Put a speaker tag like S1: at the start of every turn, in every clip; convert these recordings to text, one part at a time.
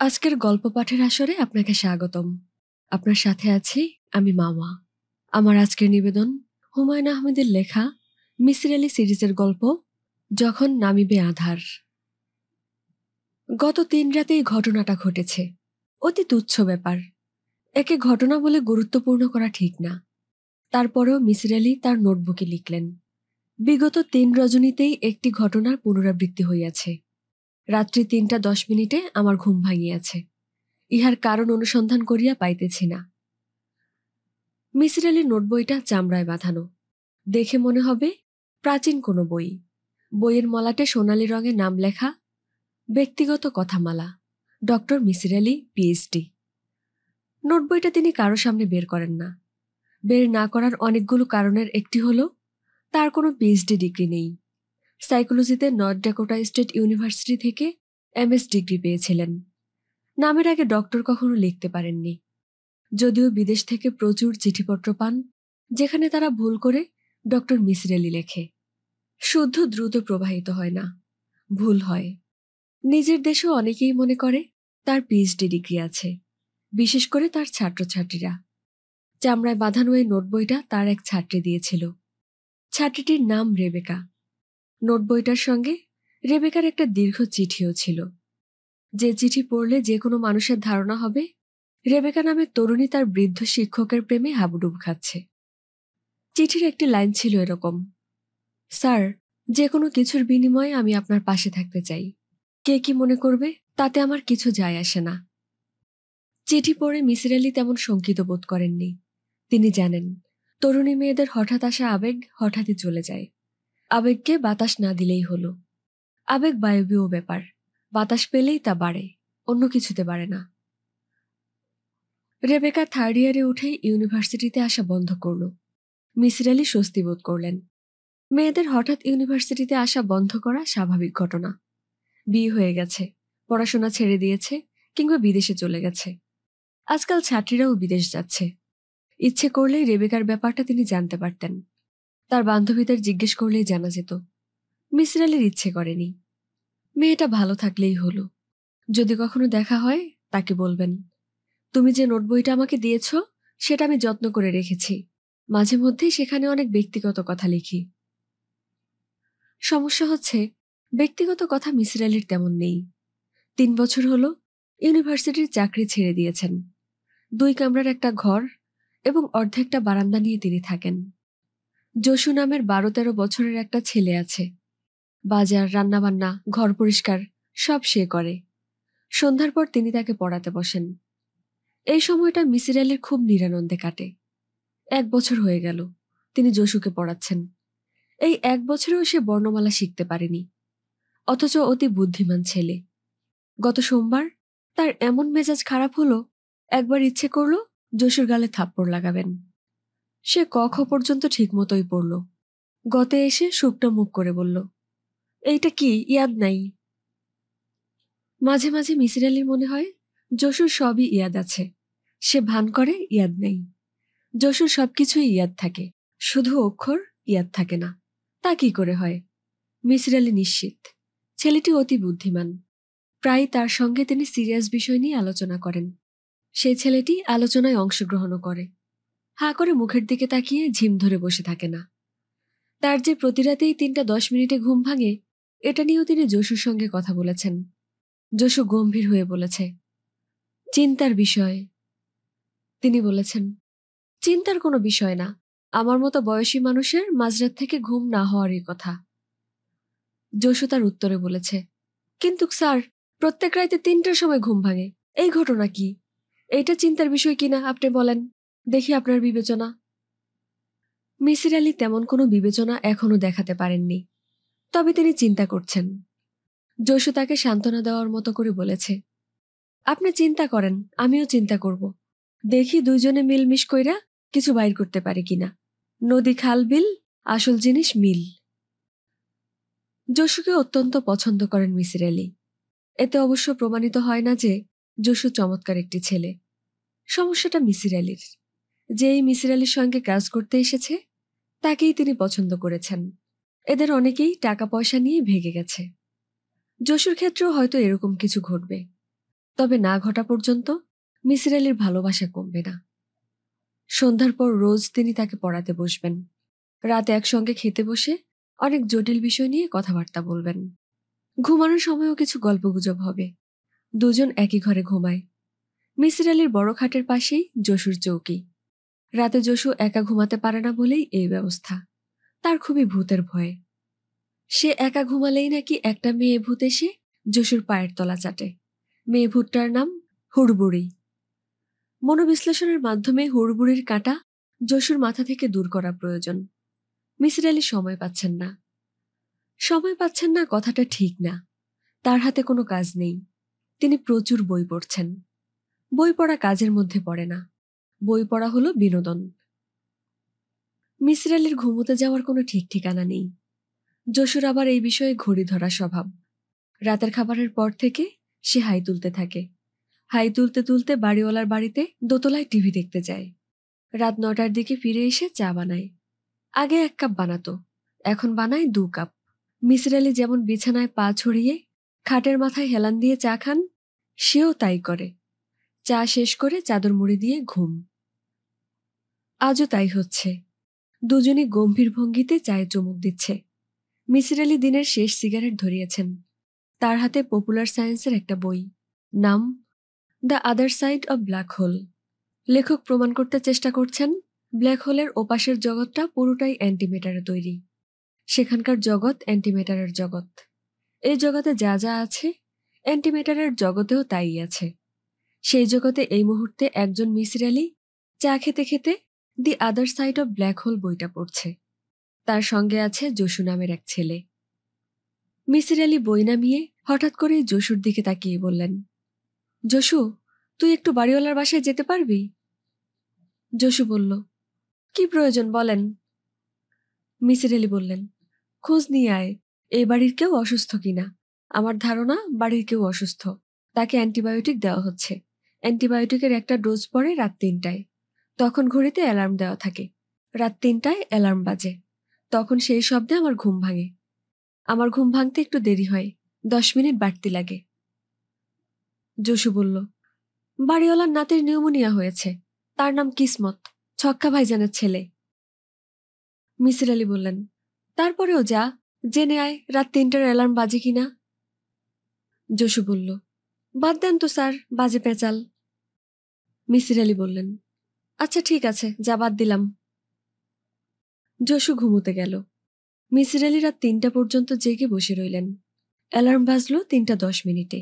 S1: আজকের গল্প পাঠের আসরে আপনাকে স্বাগতম। আপনার সাথে আছি আমি মামা। আমার আজকের নিবেদন হুমায়ুন আহমেদের লেখা মিসির আলি সিরিজের গল্প যখন নামিবে আঁধার। গত ৩ রাতেই ঘটনাটা ঘটেছে। অতি তুচ্ছ ব্যাপার, একে ঘটনা বলে গুরুত্বপূর্ণ করা ঠিক না। তারপরেও মিসির আলি তার নোটবুকে লিখলেন, বিগত ৩ রজনীতেই একটি ঘটনার পুনরাবৃত্তি হইয়াছে। রাত্রি ৩টা ১০ আমার ঘুম ভাঙিয়াছে। ইহার কারণ অনুসন্ধান করিয়া পাইতেছি না। মিসির আলির নোটবইটা চামড়ায় বাঁধানো, দেখে মনে হবে প্রাচীন কোনো বই। বইয়ের মলাটে সোনালি রঙে নাম লেখা, ব্যক্তিগত কথামালা, ডক্টর মিসির আলি পিএইচডি। নোটবইটা তিনি কারো সামনে বের করেন না। বের না করার অনেকগুলো কারণের একটি হলো তার কোনো পিএইচডি ডিগ্রি নেই। সাইকোলজিতে নর্থ ড্যাকোটা স্টেট ইউনিভার্সিটি থেকে এমএস ডিগ্রি পেয়েছিলেন। নামের আগে ডক্টর কখনো লিখতে পারেননি। যদিও বিদেশ থেকে প্রচুর চিঠিপত্র পান যেখানে তারা ভুল করে ডক্টর মিসির আলি লেখে। শুদ্ধ দ্রুত প্রবাহিত হয় না, ভুল হয়। নিজের দেশেও অনেকেই মনে করে তার পিএইচডি ডিগ্রি আছে, বিশেষ করে তার ছাত্রছাত্রীরা। চামড়ায় বাঁধানো এই নোটবইটা তার এক ছাত্রী দিয়েছিল। ছাত্রীটির নাম রেবেকা। নোটবইটার সঙ্গে রেবেকার একটা দীর্ঘ চিঠিও ছিল, যে চিঠি পড়লে যে কোনো মানুষের ধারণা হবে রেবেকা নামের তরুণী তার বৃদ্ধ শিক্ষকের প্রেমে হাবুডুব খাচ্ছে। চিঠির একটি লাইন ছিল এরকম, স্যার, যে কোনো কিছুর বিনিময়ে আমি আপনার পাশে থাকতে চাই। কে কি মনে করবে তাতে আমার কিছু যায় আসে না। চিঠি পড়ে মিসির আলি তেমন শঙ্কিত বোধ করেননি। তিনি জানেন তরুণী মেয়েদের হঠাৎ আসা আবেগ হঠাৎই চলে যায়। আবেগকে বাতাস না দিলেই হলো। আবেগ বায়বীয় ব্যাপার, বাতাস পেলেই তা বাড়ে, অন্য কিছুতে বাড়ে না। রেবেকা 3rd ইয়ারে উঠেই ইউনিভার্সিটিতে আসা বন্ধ করল। মিসির আলি স্বস্তি বোধ করলেন। মেয়েদের হঠাৎ ইউনিভার্সিটিতে আসা বন্ধ করা স্বাভাবিক ঘটনা। বিয়ে হয়ে গেছে, পড়াশোনা ছেড়ে দিয়েছে কিংবা বিদেশে চলে গেছে। আজকাল ছাত্রীরাও বিদেশ যাচ্ছে। ইচ্ছে করলেই রেবেকার ব্যাপারটা তিনি জানতে পারতেন। তার বান্ধবীদের জিজ্ঞেস করলেই জানা যেত। মিসির আলির ইচ্ছে করেনি। মেয়েটা ভালো থাকলেই হলো। যদি কখনো দেখা হয় তাকে বলবেন, তুমি যে নোটবইটা আমাকে দিয়েছ সেটা আমি যত্ন করে রেখেছি। মাঝে মধ্যেই সেখানে অনেক ব্যক্তিগত কথা লিখি। সমস্যা হচ্ছে ব্যক্তিগত কথা মিসির আলির তেমন নেই। 3 বছর হলো ইউনিভার্সিটির চাকরি ছেড়ে দিয়েছেন। 2 কামরার একটা ঘর এবং অর্ধেকটা বারান্দা নিয়ে তিনি থাকেন। যশু নামের 12-13 বছরের একটা ছেলে আছে। বাজার, রান্নাবান্না, ঘর পরিষ্কার সব সে করে। সন্ধ্যার পর তিনি তাকে পড়াতে বসেন। এই সময়টা মিসির আলির খুব নিরানন্দে কাটে। 1 বছর হয়ে গেল তিনি যশুকে পড়াচ্ছেন। এই 1 বছরেও সে বর্ণমালা শিখতে পারেনি, অথচ অতি বুদ্ধিমান ছেলে। গত সোমবার তার এমন মেজাজ খারাপ হলো, একবার ইচ্ছে করল যশুর গালে থাপ্পড় লাগাবেন। সে ক খ পর্যন্ত ঠিক মতোই পড়ল। গতে এসে শুকনো মুখ করে বলল, এইটা কি ইয়াদ নাই? মাঝে মাঝে মিসির আলির মনে হয় যশুর সবই ইয়াদ আছে, সে ভান করে ইয়াদ নেই। যশুর সবকিছুই ইয়াদ থাকে, শুধু অক্ষর ইয়াদ থাকে না। তা কি করে হয়? মিসির আলি নিশ্চিত ছেলেটি অতি বুদ্ধিমান। প্রায় তার সঙ্গে তিনি সিরিয়াস বিষয় নিয়ে আলোচনা করেন। সেই ছেলেটি আলোচনায় অংশগ্রহণও করে, হাঁ করে মুখের দিকে তাকিয়ে ঝিম ধরে বসে থাকে না। তার যে প্রতি রাতেই 3টা 10 ঘুম ভাঙে, এটা নিয়েও তিনি যশুর সঙ্গে কথা বলেছেন। যশু গম্ভীর হয়ে বলেছে, চিন্তার বিষয়। তিনি বলেছেন, চিন্তার কোনো বিষয় না, আমার মতো বয়সী মানুষের মাঝরাত থেকে ঘুম না হওয়ারই কথা। যশু তার উত্তরে বলেছে, কিন্তু স্যার, প্রত্যেক রাতে 3টার সময় ঘুম ভাঙে, এই ঘটনা কি? এইটা চিন্তার বিষয় কিনা আপনি বলেন, দেখি আপনার বিবেচনা। মিসির আলি তেমন কোনো বিবেচনা এখনো দেখাতে পারেননি, তবে তিনি চিন্তা করছেন। যশু তাকে সান্ত্বনা দেওয়ার মতো করে বলেছে, আপনি চিন্তা করেন, আমিও চিন্তা করব। দেখি দুইজনে মিলমিশ কইরা কিছু বাইর করতে পারি কিনা। নদী, খাল, বিল, আসল জিনিস মিল। যশুকে অত্যন্ত পছন্দ করেন মিসির আলি। এতে অবশ্য প্রমাণিত হয় না যে যশু চমৎকার একটি ছেলে। সমস্যাটা মিসির আলির। যে এই মিসির আলির সঙ্গে কাজ করতে এসেছে তাকেই তিনি পছন্দ করেছেন। এদের অনেকেই টাকা পয়সা নিয়ে ভেগে গেছে। যশুর ক্ষেত্রেও হয়তো এরকম কিছু ঘটবে। তবে না ঘটা পর্যন্ত মিসির আলির ভালোবাসা কমবে না। সন্ধ্যার পর রোজ তিনি তাকে পড়াতে বসবেন। রাতে একসঙ্গে খেতে বসে অনেক জটিল বিষয় নিয়ে কথাবার্তা বলবেন। ঘুমানোর সময়ও কিছু গল্পগুজব হবে। দুজন একই ঘরে ঘুমায়। মিসির আলির বড় খাটের পাশেই জসুর চৌকি। রাতে জসু একা ঘুমাতে পারে না বলেই এই ব্যবস্থা। তার খুবই ভূতের ভয়। সে একা ঘুমালেই নাকি একটা মেয়ে ভূত এসে জসুর পায়ের তলা চাটে। মেয়ে ভূতটার নাম হুড়বুড়ি। মনোবিশ্লেষণের মাধ্যমে হুড়বুড়ির কাঁটা জসুর মাথা থেকে দূর করা প্রয়োজন। মিসির আলি সময় পাচ্ছেন না। সময় পাচ্ছেন না কথাটা ঠিক না। তার হাতে কোনো কাজ নেই। তিনি প্রচুর বই পড়ছেন। বই পড়া কাজের মধ্যে পড়ে না। বই পড়া হলো বিনোদন। মিসির আলির ঘুমোতে যাওয়ার কোনো ঠিক ঠিকানা নেই। জসুর আবার এই বিষয়ে ঘড়ি ধরা স্বভাব। রাতের খাবারের পর থেকে সে হাই তুলতে থাকে। হাই তুলতে তুলতে বাড়িওয়ালার বাড়িতে দোতলায় টিভি দেখতে যায়। রাত 9টার দিকে ফিরে এসে চা বানায়। আগে 1 কাপ বানাতো, এখন বানায় 2 কাপ। মিসির আলি যেমন বিছানায় পা ছড়িয়ে খাটের মাথায় হেলান দিয়ে চা খান, সেও তাই করে। চা শেষ করে চাদর মুড়ি দিয়ে ঘুম। আজও তাই হচ্ছে। দুজনই গম্ভীর ভঙ্গিতে চায়ে চুমুক দিচ্ছে। মিসির আলি দিনের শেষ সিগারেট ধরিয়েছেন। তার হাতে পপুলার সায়েন্সের একটা বই, নাম the other side of black whole. লেখক প্রমাণ করতে চেষ্টা করছেন ব্ল্যাক হোলের ওপাশের জগৎটা পুরোটাই অ্যান্টিম্যাটারে তৈরি। সেখানকার জগৎ অ্যান্টিম্যাটারের জগৎ। এই জগতে যা যা আছে, অ্যান্টিম্যাটারের জগতেও তাই আছে। সেই জগতে এই মুহূর্তে একজন মিসির আলি চা খেতে খেতে the other side of black hole বইটা পড়ছে। তার সঙ্গে আছে জসু নামের এক ছেলে। মিসির আলি বই নামিয়ে হঠাৎ করেই জসুর দিকে তাকিয়ে বললেন, জসু, তুই একটু বাড়িওয়ালার বাসায় যেতে পারবি? জসু বলল, কি প্রয়োজন বলেন। মিসির আলি বললেন, খোঁজ নিয়ে আয় এই বাড়ির কেউ অসুস্থ কিনা। আমার ধারণা বাড়ির কেউ অসুস্থ। তাকে অ্যান্টিবায়োটিক দেওয়া হচ্ছে। অ্যান্টিবায়োটিকের একটা ডোজ পড়ে রাত 3টায়। তখন ঘড়িতে অ্যালার্ম দেওয়া থাকে। রাত 3টায় অ্যালার্ম বাজে। তখন সেই শব্দে আমার ঘুম ভাঙে। আমার ঘুম ভাঙতে একটু দেরি হয়, 10 মিনিট বাড়তি লাগে। জসু বলল, বাড়িওয়ালার নাতির নিউমোনিয়া হয়েছে। তার নাম কিসমত, ছক্কা ভাইজানের ছেলে। মিসির আলি বললেন, তারপরেও যা, জেনে আয় রাত 3টার অ্যালার্ম বাজে কিনা। জসু বলল, বাদ দেন তো স্যার, বাজে পেঁচাল। মিসির আলি বললেন, আচ্ছা ঠিক আছে, যা বাদ দিলাম। জসু ঘুমোতে গেল। মিসির আলি রাত 3টা পর্যন্ত জেগে বসে রইলেন। অ্যালার্ম বাজল 3টা 10 মিনিটে।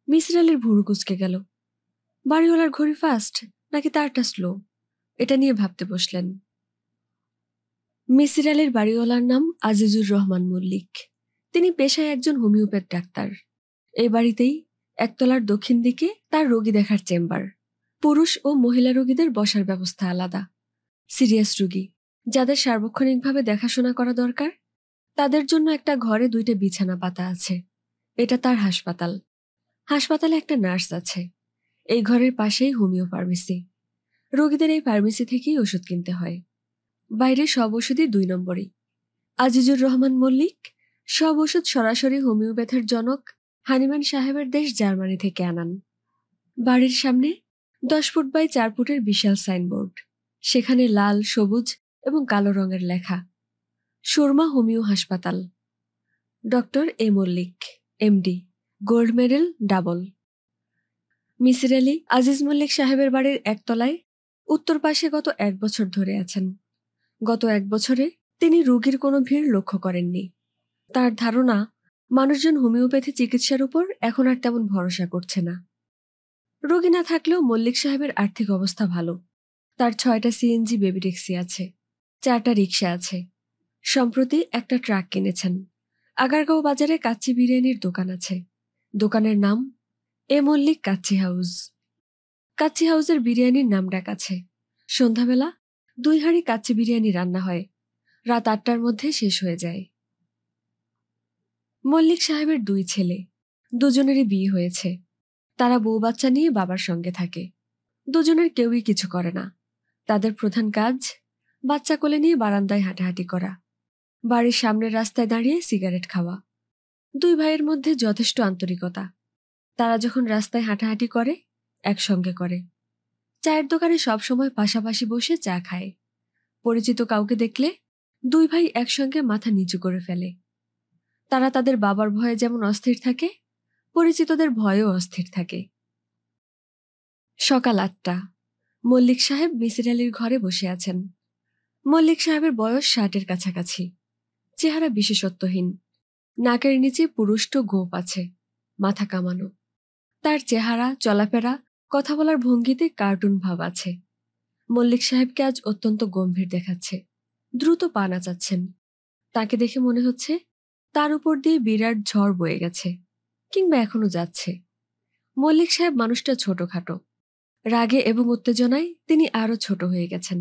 S1: মিসির আলির ভুরু কুঁচকে গেল। বাড়িওয়ালার ঘড়ি ফাস্ট নাকি তারটা স্লো, এটা নিয়ে ভাবতে বসলেন। মিসির আলির বাড়িওয়ালার নাম আজিজুর রহমান মল্লিক। তিনি পেশায় একজন হোমিওপ্যাথ ডাক্তার। এই বাড়িতেই একতলার দক্ষিণ দিকে তার রোগী দেখার চেম্বার। পুরুষ ও মহিলা রোগীদের বসার ব্যবস্থা আলাদা। সিরিয়াস রোগী যাদের সার্বক্ষণিকভাবে দেখাশোনা করা দরকার, তাদের জন্য একটা ঘরে 2টা বিছানা পাতা আছে। এটা তার হাসপাতাল। হাসপাতালে একটা নার্স আছে। এই ঘরের পাশেই হোমিও ফার্মেসি। রোগীদের এই ফার্মেসি থেকেই ওষুধ কিনতে হয়। বাইরে সব ওষুধই 2 নম্বরই। আজিজুর রহমান মল্লিক সব ওষুধ সরাসরি হোমিওপ্যাথের জনক হানিম্যান সাহেবের দেশ জার্মানি থেকে আনান। বাড়ির সামনে 10 ফুট বাই 4 ফুটের বিশাল সাইনবোর্ড। সেখানে লাল, সবুজ এবং কালো রঙের লেখা, সুরমা হোমিও হাসপাতাল, doctor A Mallik, MD, gold medal double. Misir Ali Aziz Mallik সাহেবের বাড়ির একতলায় উত্তর পাশে গত 1 বছর ধরে আছেন। গত 1 বছরে তিনি রোগীর কোনো ভিড় লক্ষ্য করেননি। তার ধারণা, মানুষজন হোমিওপ্যাথি চিকিৎসার উপর এখন আর তেমন ভরসা করছে না। রোগী না থাকলেও মল্লিক সাহেবের আর্থিক অবস্থা ভালো। তার 6টা সিএনজি বেবি ট্যাক্সি আছে, 4টা রিক্সা আছে। সম্প্রতি একটা ট্রাক কিনেছেন। আগারগাঁও বাজারে কাচ্চি বিরিয়ানির দোকান আছে। দোকানের নাম এ মল্লিক কাচ্চি হাউস। কাচ্চি হাউসের বিরিয়ানির নাম ডাক আছে। সন্ধ্যাবেলা 2 হাঁড়ি কাচ্চি বিরিয়ানি রান্না হয়। রাত 8টার মধ্যে শেষ হয়ে যায়। মল্লিক সাহেবের 2 ছেলে, দুজনেরই বিয়ে হয়েছে। তারা বউ বাচ্চা নিয়ে বাবার সঙ্গে থাকে। দুজনের কেউই কিছু করে না। তাদের প্রধান কাজ বাচ্চা কোলে নিয়ে বারান্দায় হাঁটাহাঁটি করা, বাড়ির সামনের রাস্তায় দাঁড়িয়ে সিগারেট খাওয়া। 2 ভাইয়ের মধ্যে যথেষ্ট আন্তরিকতা। তারা যখন রাস্তায় হাঁটাহাঁটি করে একসঙ্গে করে, চায়ের দোকানে সবসময় পাশাপাশি বসে চা খায়। পরিচিত কাউকে দেখলে দুই ভাই একসঙ্গে মাথা নিচু করে ফেলে। তারা তাদের বাবার ভয়ে যেমন অস্থির থাকে, পরিচিতদের ভয়েও অস্থির থাকে। সকাল 8টা। মল্লিক সাহেব মিসির আলীর ঘরে বসে আছেন। মল্লিক সাহেবের বয়স 60-এর কাছাকাছি। চেহারা বিশেষত্বহীন, নাকের নিচে পুরুষ্ট গোঁপ আছে, মাথা কামানো। তার চেহারা, চলাফেরা, কথা বলার ভঙ্গিতে কার্টুন ভাব আছে। মল্লিক সাহেবকে আজ অত্যন্ত গম্ভীর দেখাচ্ছে। দ্রুত পা নাচাচ্ছেন। তাকে দেখে মনে হচ্ছে তার উপর দিয়ে বিরাট ঝড় বয়ে গেছে, কিংবা এখনো যাচ্ছে। মল্লিক সাহেব মানুষটা ছোটখাটো। রাগে এবং উত্তেজনায় তিনি আরও ছোট হয়ে গেছেন।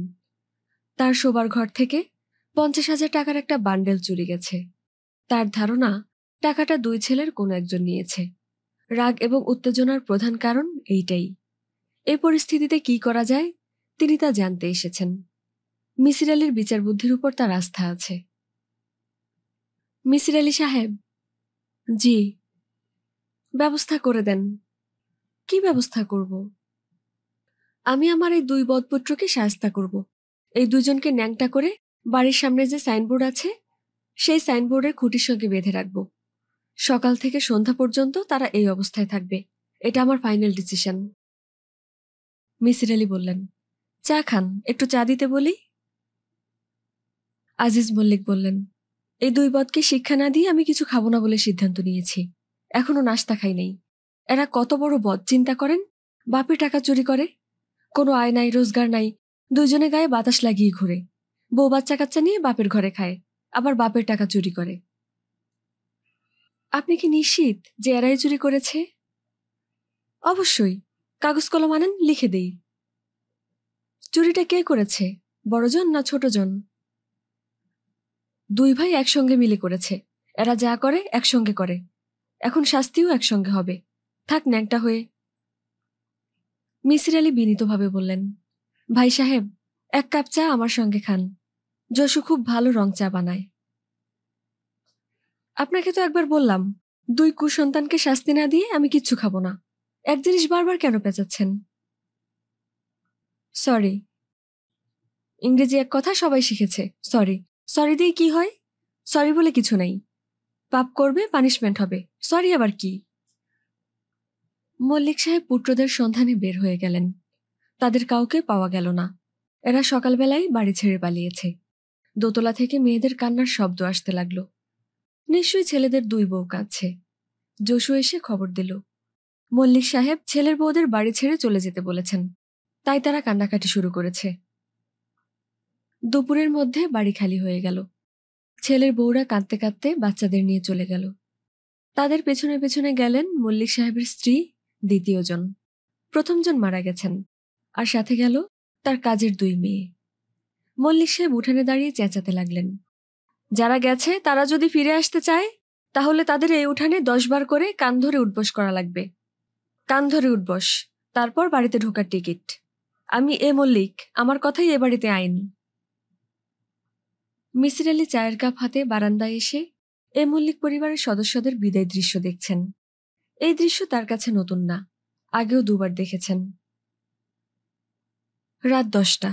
S1: তার শোবার ঘর থেকে 50,000 টাকার একটা বান্ডেল চুরি গেছে। তার ধারণা টাকাটা দুই ছেলের কোনো একজন নিয়েছে। রাগ এবং উত্তেজনার প্রধান কারণ এইটাই। এই পরিস্থিতিতে কি করা যায় তিনি তা জানতে এসেছেন। মিসির আলীর বিচার বুদ্ধির উপর তার আস্থা আছে। মিসির আলী সাহেব। জি। ব্যবস্থা করে দেন। কি ব্যবস্থা করব? আমি আমার এই দুই বদপুত্রকে শায়েস্তা করব। এই দুজনকে ন্যাংটা করে বাড়ির সামনে যে সাইনবোর্ড আছে সেই সাইনবোর্ডের খুঁটির সঙ্গে বেঁধে রাখব। সকাল থেকে সন্ধ্যা পর্যন্ত তারা এই অবস্থায় থাকবে। এটা আমার ফাইনাল ডিসিশন। মিসির আলী বললেন, চা খান, একটু চা দিতে বলি? আজিজ মল্লিক বললেন, এই দুই বদকে শিক্ষা না দিয়ে আমি কিছু খাবো না বলে সিদ্ধান্ত নিয়েছি। এখনো নাস্তা খাই নাই। এরা কত বড় বদ চিন্তা করেন। বাপের টাকা চুরি করে, কোনো আয় নাই, রোজগার নাই, দুইজনে গায়ে বাতাস লাগিয়ে ঘুরে, বউ বাচ্চা কাচ্চা নিয়ে বাপের ঘরে খায়, আবার বাপের টাকা চুরি করে। আপনি কি নিশ্চিত যে এরাই চুরি করেছে? অবশ্যই। কাগজ কলম আনেন, লিখে দেই। চুরিটা কে করেছে, বড়জন না ছোটজন? দুই ভাই একসঙ্গে মিলে করেছে। এরা যা করে একসঙ্গে করে। এখন শাস্তিও একসঙ্গে হবে। থাক ন্যাংটা হয়ে। মিসির আলী বিনীতভাবে বললেন, ভাই সাহেব, 1 কাপ চা আমার সঙ্গে খান। যশু খুব ভালো রং চা বানায়। আপনাকে তো একবার বললাম, দুই কুসন্তানকে শাস্তি না দিয়ে আমি কিচ্ছু খাবো না। এক জিনিস বারবার কেন পেঁচাচ্ছেন? সরি। ইংরেজি এক কথা সবাই শিখেছে, সরি। সরি দিয়ে কি হয়? সরি বলে কিছু নাই। পাপ করবে, পানিশমেন্ট হবে। সরি আবার কি? মল্লিক সাহেব পুত্রদের সন্ধানে বের হয়ে গেলেন। তাদের কাউকে পাওয়া গেল না। এরা সকালবেলায় বাড়ি ছেড়ে পালিয়েছে। দোতলা থেকে মেয়েদের কান্নার শব্দ আসতে লাগলো। নিশ্চয়ই ছেলেদের দুই বউ কাঁদছে। যশু এসে খবর দিল, মল্লিক সাহেব ছেলের বউদের বাড়ি ছেড়ে চলে যেতে বলেছেন। তাই তারা কান্নাকাটি শুরু করেছে। দুপুরের মধ্যে বাড়ি খালি হয়ে গেল। ছেলের বউরা কাঁদতে কাঁদতে বাচ্চাদের নিয়ে চলে গেল। তাদের পেছনে পেছনে গেলেন মল্লিক সাহেবের স্ত্রী দ্বিতীয়জন। প্রথমজন মারা গেছেন, আর সাথে গেল তার কাজের দুই মেয়ে। মল্লিক সাহেব উঠানে দাঁড়িয়ে চেঁচাতে লাগলেন, যারা গেছে তারা যদি ফিরে আসতে চায় তাহলে তাদের এই উঠানে 10 বার করে কান ধরে উঠবস করা লাগবে। কান ধরে উঠবস, তারপর বাড়িতে ঢোকার টিকিট। আমি এ মল্লিক, আমার কথাই এ বাড়িতে আইন। মিসির আলী চায়ের কাপ হাতে বারান্দায় এসে এ মল্লিক পরিবারের সদস্যদের বিদায় দৃশ্য দেখছেন। এই দৃশ্য তার কাছে নতুন না, আগেও দুবার দেখেছেন। রাত 10টা।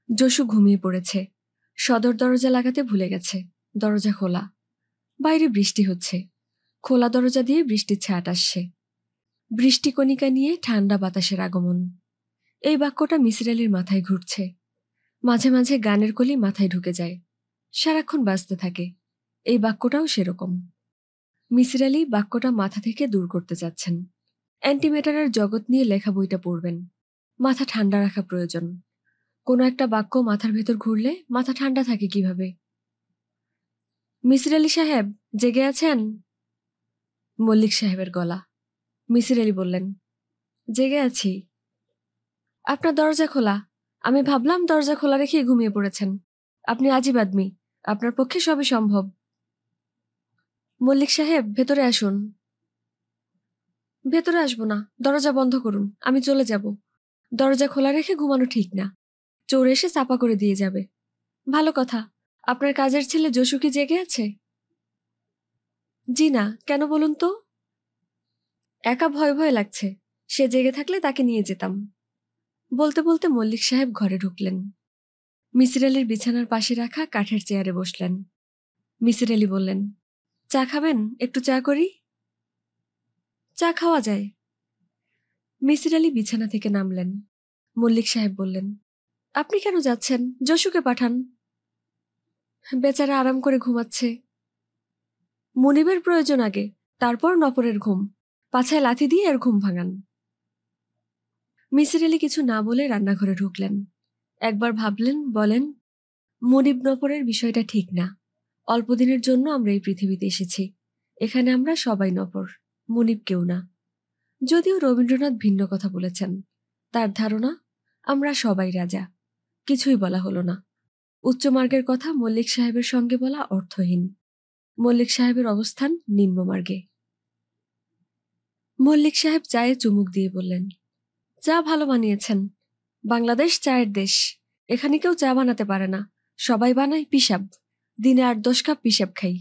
S1: যশু ঘুমিয়ে পড়েছে। সদর দরজা লাগাতে ভুলে গেছে। দরজা খোলা। বাইরে বৃষ্টি হচ্ছে। খোলা দরজা দিয়ে বৃষ্টির ছাট আসছে। বৃষ্টি কণিকা নিয়ে ঠান্ডা বাতাসের আগমন। এই বাক্যটা মিসির আলীর মাথায় ঘুরছে। মাঝে মাঝে গানের কলি মাথায় ঢুকে যায়, সারাক্ষণ বাজতে থাকে। এই বাক্যটাও সেরকম। মিসির আলী বাক্যটা মাথা থেকে দূর করতে চাচ্ছেন। অ্যান্টিম্যাটারের জগৎ নিয়ে লেখা বইটা পড়বেন। মাথা ঠান্ডা রাখা প্রয়োজন। কোনো একটা বাক্য মাথার ভেতর ঘুরলে মাথা ঠান্ডা থাকে কিভাবে? মিসির আলী সাহেব, জেগে আছেন? মল্লিক সাহেবের গলা। মিসির আলী বললেন, জেগে আছি। আপনার দরজা খোলা। আমি ভাবলাম দরজা খোলা রেখে ঘুমিয়ে পড়েছেন। আপনি আজীব আদমি, আপনার পক্ষে সবই সম্ভব। মল্লিক সাহেব, ভেতরে আসুন। ভেতরে আসবো না, দরজা বন্ধ করুন, আমি চলে যাব। দরজা খোলা রেখে ঘুমানো ঠিক না। চোর এসে চাপা করে দিয়ে যাবে। ভালো কথা। আপনার কাজের ছেলে যশু কি জেগে আছে? জি না, কেন বলুন তো? একা ভয় ভয় লাগছে, সে জেগে থাকলে তাকে নিয়ে যেতাম। বলতে বলতে মল্লিক সাহেব ঘরে ঢুকলেন। মিসির আলির বিছানার পাশে রাখা কাঠের চেয়ারে বসলেন। মিসির আলি বললেন, চা খাবেন? একটু চা করি। চা খাওয়া যায়। মিসির আলি বিছানা থেকে নামলেন। মল্লিক সাহেব বললেন, আপনি কেন যাচ্ছেন? যশুকে পাঠান। বেচারা আরাম করে ঘুমাচ্ছে। মুনিবের প্রয়োজন আগে, তারপর নপরের ঘুম। পাছায় লাথি দিয়ে এর ঘুম ভাঙান। মিসির আলি কিছু না বলে রান্নাঘরে ঢুকলেন। একবার ভাবলেন, বলেন, মুনিব নপরের বিষয়টা ঠিক না। অল্পদিনের জন্য আমরা এই পৃথিবীতে এসেছি। এখানে আমরা সবাই নপর, মুনিব কেউ না। যদিও রবীন্দ্রনাথ ভিন্ন কথা বলেছেন। তার ধারণা আমরা সবাই রাজা। কিছুই বলা হলো না। উচ্চমার্গের কথা মল্লিক সাহেবের সঙ্গে বলা অর্থহীন। মল্লিক সাহেবের অবস্থান নিম্নমার্গে। মল্লিক সাহেব চায়ে চুমুক দিয়ে বললেন, চা ভালো বানিয়েছেন। বাংলাদেশ চায়ের দেশ। এখানে কেউ চা বানাতে পারে না, সবাই বানায় পিসাব। দিনে 8-10 কাপ পিসাব খাই।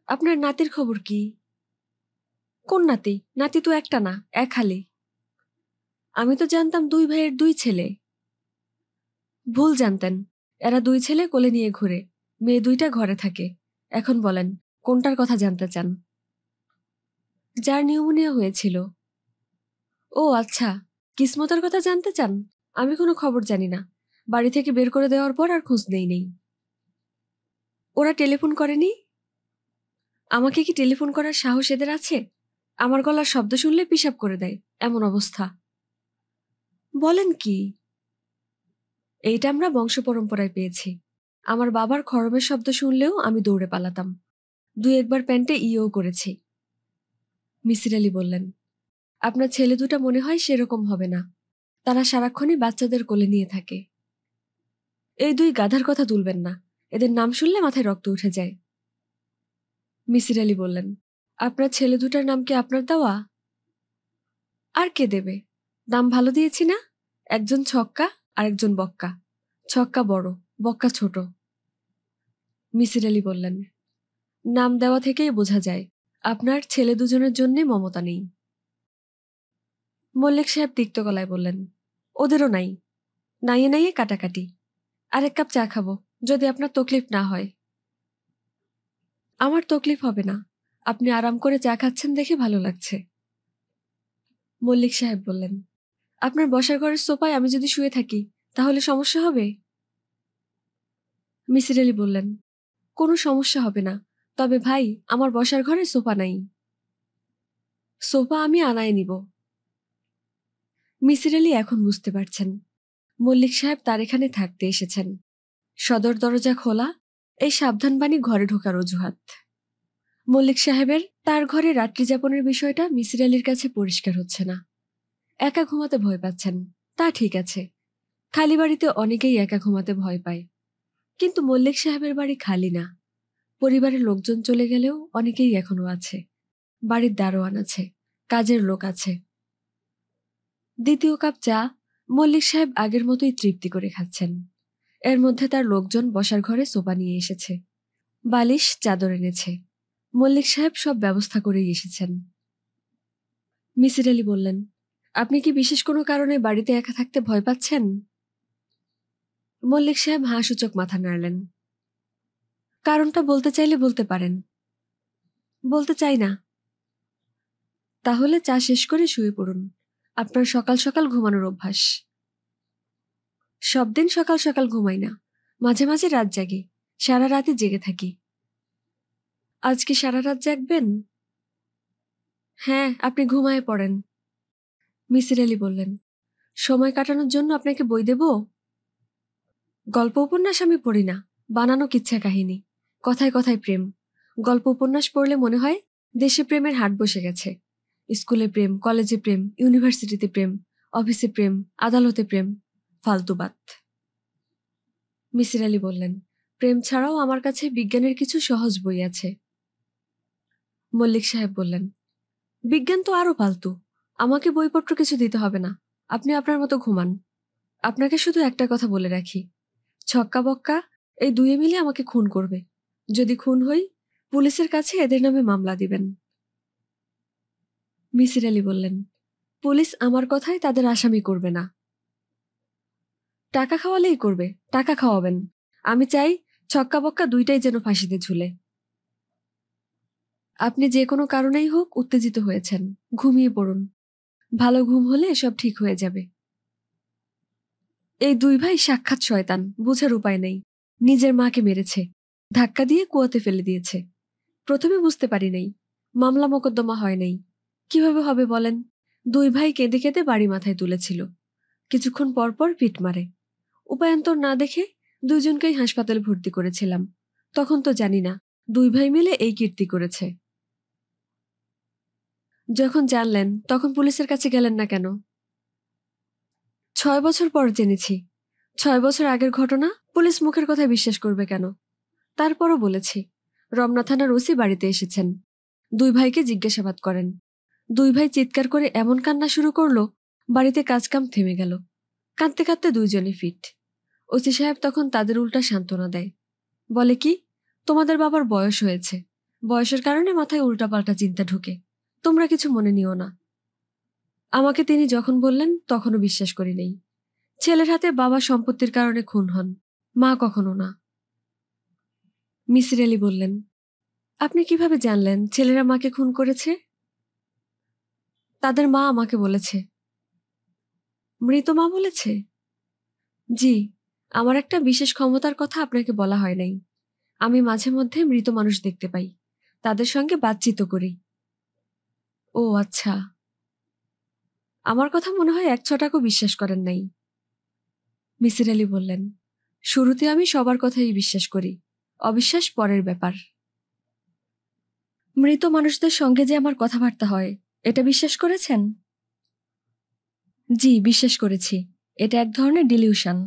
S1: আপনার নাতির খবর কি? কোন নাতি? নাতি তো একটা না, এক হালি। আমি তো জানতাম 2 ভাইয়ের 2 ছেলে। ভুল জানতেন। এরা 2 ছেলে কোলে নিয়ে ঘুরে, মেয়ে 2টা ঘরে থাকে। এখন বলেন, কোনটার কথা জানতে চান? যার নিউমোনিয়া হয়েছিল। ও আচ্ছা, কিসমতের কথা জানতে চান? আমি কোনো খবর জানি না। বাড়ি থেকে বের করে দেওয়ার পর আর খোঁজ নেই। ওরা টেলিফোন করেনি? আমাকে কি টেলিফোন করার সাহস এদের আছে? আমার গলার শব্দ শুনলে পিশাব করে দেয়, এমন অবস্থা। বলেন কি? এইটা আমরা বংশ পরম্পরায় পেয়েছি। আমার বাবার খড়মের শব্দ শুনলেও আমি দৌড়ে পালাতাম। 2-1 বার প্যান্টে ইও করেছি। মিসির আলি বললেন, আপনার ছেলে দুটা মনে হয় সেরকম হবে না। তারা সারাক্ষণই বাচ্চাদের কোলে নিয়ে থাকে। এই 2 গাধার কথা তুলবেন না, এদের নাম শুনলে মাথায় রক্ত উঠে যায়। মিসির আলি বললেন, আপনার ছেলে দুটার নাম কি আপনার দেওয়া? আর কে দেবে? নাম ভালো দিয়েছি না? একজন ছক্কা আর একজন বক্কা। ছক্কা বড়, বক্কা ছোট। মিসির আলি বললেন, নাম দেওয়া থেকেই বোঝা যায় আপনার ছেলে দুজনের জন্যে মমতা নেই। মল্লিক সাহেব তিক্ত গলায় বললেন, ওদেরও নাই। নাইয়ে নাইয়ে কাটাকাটি। 1 কাপ চা খাবো, যদি আপনার তকলিফ না হয়। আমার তকলিফ হবে না। আপনি আরাম করে চা খাচ্ছেন দেখে ভালো লাগছে। মল্লিক সাহেব বললেন, আপনার বসার ঘরের সোফায় আমি যদি শুয়ে থাকি তাহলে সমস্যা হবে? মিসির আলি বললেন, কোনো সমস্যা হবে না। তবে ভাই, আমার বসার ঘরে সোফা নাই। সোফা আমি আনায় নিব। মিসির আলি এখন বুঝতে পারছেন মল্লিক সাহেব তার এখানে থাকতে এসেছেন। সদর দরজা খোলা, এই সাবধানবাণী ঘরে ঢোকার অজুহাত। মল্লিক সাহেবের তার ঘরে রাত্রি যাপনের বিষয়টা মিসির আলির কাছে পরিষ্কার হচ্ছে না। একা ঘুমাতে ভয় পাচ্ছেন, তা ঠিক আছে। খালি বাড়িতে অনেকেই একা ঘুমাতে ভয় পায়। কিন্তু মল্লিক সাহেবের বাড়ি খালি না। পরিবারের লোকজন চলে গেলেও অনেকেই এখনো আছে। বাড়ির দারোয়ান আছে, কাজের লোক আছে। 2য় কাপ চা মল্লিক সাহেব আগের মতোই তৃপ্তি করে খাচ্ছেন। এর মধ্যে তার লোকজন বসার ঘরে সোফা নিয়ে এসেছে, বালিশ চাদর এনেছে। মল্লিক সাহেব সব ব্যবস্থা করেই এসেছেন। মিসির আলি বললেন, আপনি কি বিশেষ কোনো কারণে বাড়িতে একা থাকতে ভয় পাচ্ছেন? মল্লিক সাহেব হাঁ-সূচক মাথা নাড়লেন। কারণটা বলতে চাইলে বলতে পারেন। বলতে চাই না। তাহলে চা শেষ করে শুয়ে পড়ুন। আপনার সকাল সকাল ঘুমানোর অভ্যাস। সব দিন সকাল সকাল ঘুমাই না, মাঝে মাঝে রাত জাগি, সারা রাতে জেগে থাকি। আজকে সারা রাত জাগবেন? হ্যাঁ, আপনি ঘুমায়ে পড়েন। মিসির আলি বললেন, সময় কাটানোর জন্য আপনাকে বই দেব? গল্প উপন্যাস আমি পড়ি না, বানানো কিচ্ছা কাহিনী। কথায় কথায় প্রেম। গল্প উপন্যাস পড়লে মনে হয় দেশে প্রেমের হাট বসে গেছে। স্কুলে প্রেম, কলেজে প্রেম, ইউনিভার্সিটিতে প্রেম, অফিসে প্রেম, আদালতে প্রেম। ফালতু বাত। মিসির আলি বললেন, প্রেম ছাড়াও আমার কাছে বিজ্ঞানের কিছু সহজ বই আছে। মল্লিক সাহেব বললেন, বিজ্ঞান তো আরো ফালতু। আমাকে বইপত্র কিছু দিতে হবে না, আপনি আপনার মতো ঘুমান। আপনাকে শুধু একটা কথা বলে রাখি, ছক্কা বক্কা এই 2 মিলে আমাকে খুন করবে। যদি খুন হই, পুলিশের কাছে এদের নামে মামলা দিবেন। মিসির আলী বললেন, পুলিশ আমার কথায় তাদের আসামি করবে না। টাকা খাওয়ালেই করবে, টাকা খাওয়াবেন। আমি চাই ছক্কা বক্কা দুইটাই যেন ফাঁসিতে ঝুলে। আপনি যে কোনো কারণেই হোক উত্তেজিত হয়েছেন, ঘুমিয়ে পড়ুন। ভালো ঘুম হলে সব ঠিক হয়ে যাবে। এই দুই ভাই সাক্ষাৎ শয়তান, বোঝার উপায় নেই। নিজের মাকে মেরেছে, ধাক্কা দিয়ে কুয়াতে ফেলে দিয়েছে। প্রথমে বুঝতে পারি নাই, মামলা মোকদ্দমা হয় নাই। কিভাবে হবে বলেন? দুই ভাই কেঁদে কেঁদে বাড়ি মাথায় তুলেছিল, কিছুক্ষণ পর পর পিট মারে। উপায়ান্তর না দেখে দুইজনকেই হাসপাতালে ভর্তি করেছিলাম। তখন তো জানি না দুই ভাই মিলে এই কীর্তি করেছে। যখন জানলেন তখন পুলিশের কাছে গেলেন না কেন? 6 বছর পর জেনেছি। 6 বছর আগের ঘটনা পুলিশ মুখের কথা বিশ্বাস করবে কেন? তারপরও বলেছি, রমনা থানার ওসি বাড়িতে এসেছেন, দুই ভাইকে জিজ্ঞাসাবাদ করেন। দুই ভাই চিৎকার করে এমন কান্না শুরু করলো, বাড়িতে কাজকাম থেমে গেল। কাঁদতে কাঁদতে দুইজনই ফিট। ওসি সাহেব তখন তাদের উল্টা সান্ত্বনা দেয়, বলে কি, তোমাদের বাবার বয়স হয়েছে, বয়সের কারণে মাথায় উল্টাপাল্টা চিন্তা ঢুকে, তোমরা কিছু মনে নিও না। আমাকে তিনি যখন বললেন তখনও বিশ্বাস করি নাই। ছেলের হাতে বাবা সম্পত্তির কারণে খুন হন, মা কখনো না। মিসির আলী বললেন, আপনি কিভাবে জানলেন ছেলেরা মাকে খুন করেছে? তাদের মা আমাকে বলেছে। মৃত মা বলেছে? জি, আমার একটা বিশেষ ক্ষমতার কথা আপনাকে বলা হয় নাই। আমি মাঝে মধ্যে মৃত মানুষ দেখতে পাই, তাদের সঙ্গে বাতচিত করি। ও আচ্ছা। আমার কথা মনে হয় 1 ছটাকও বিশ্বাস করেন নাই। মিসির আলী বললেন, শুরুতে আমি সবার কথাই বিশ্বাস করি, অবিশ্বাস পরের ব্যাপার। মৃত মানুষদের সঙ্গে যে আমার কথাবার্তা হয়, এটা বিশ্বাস করেছেন? জি, বিশ্বাস করেছি। এটা এক ধরনের ডিলিউশন।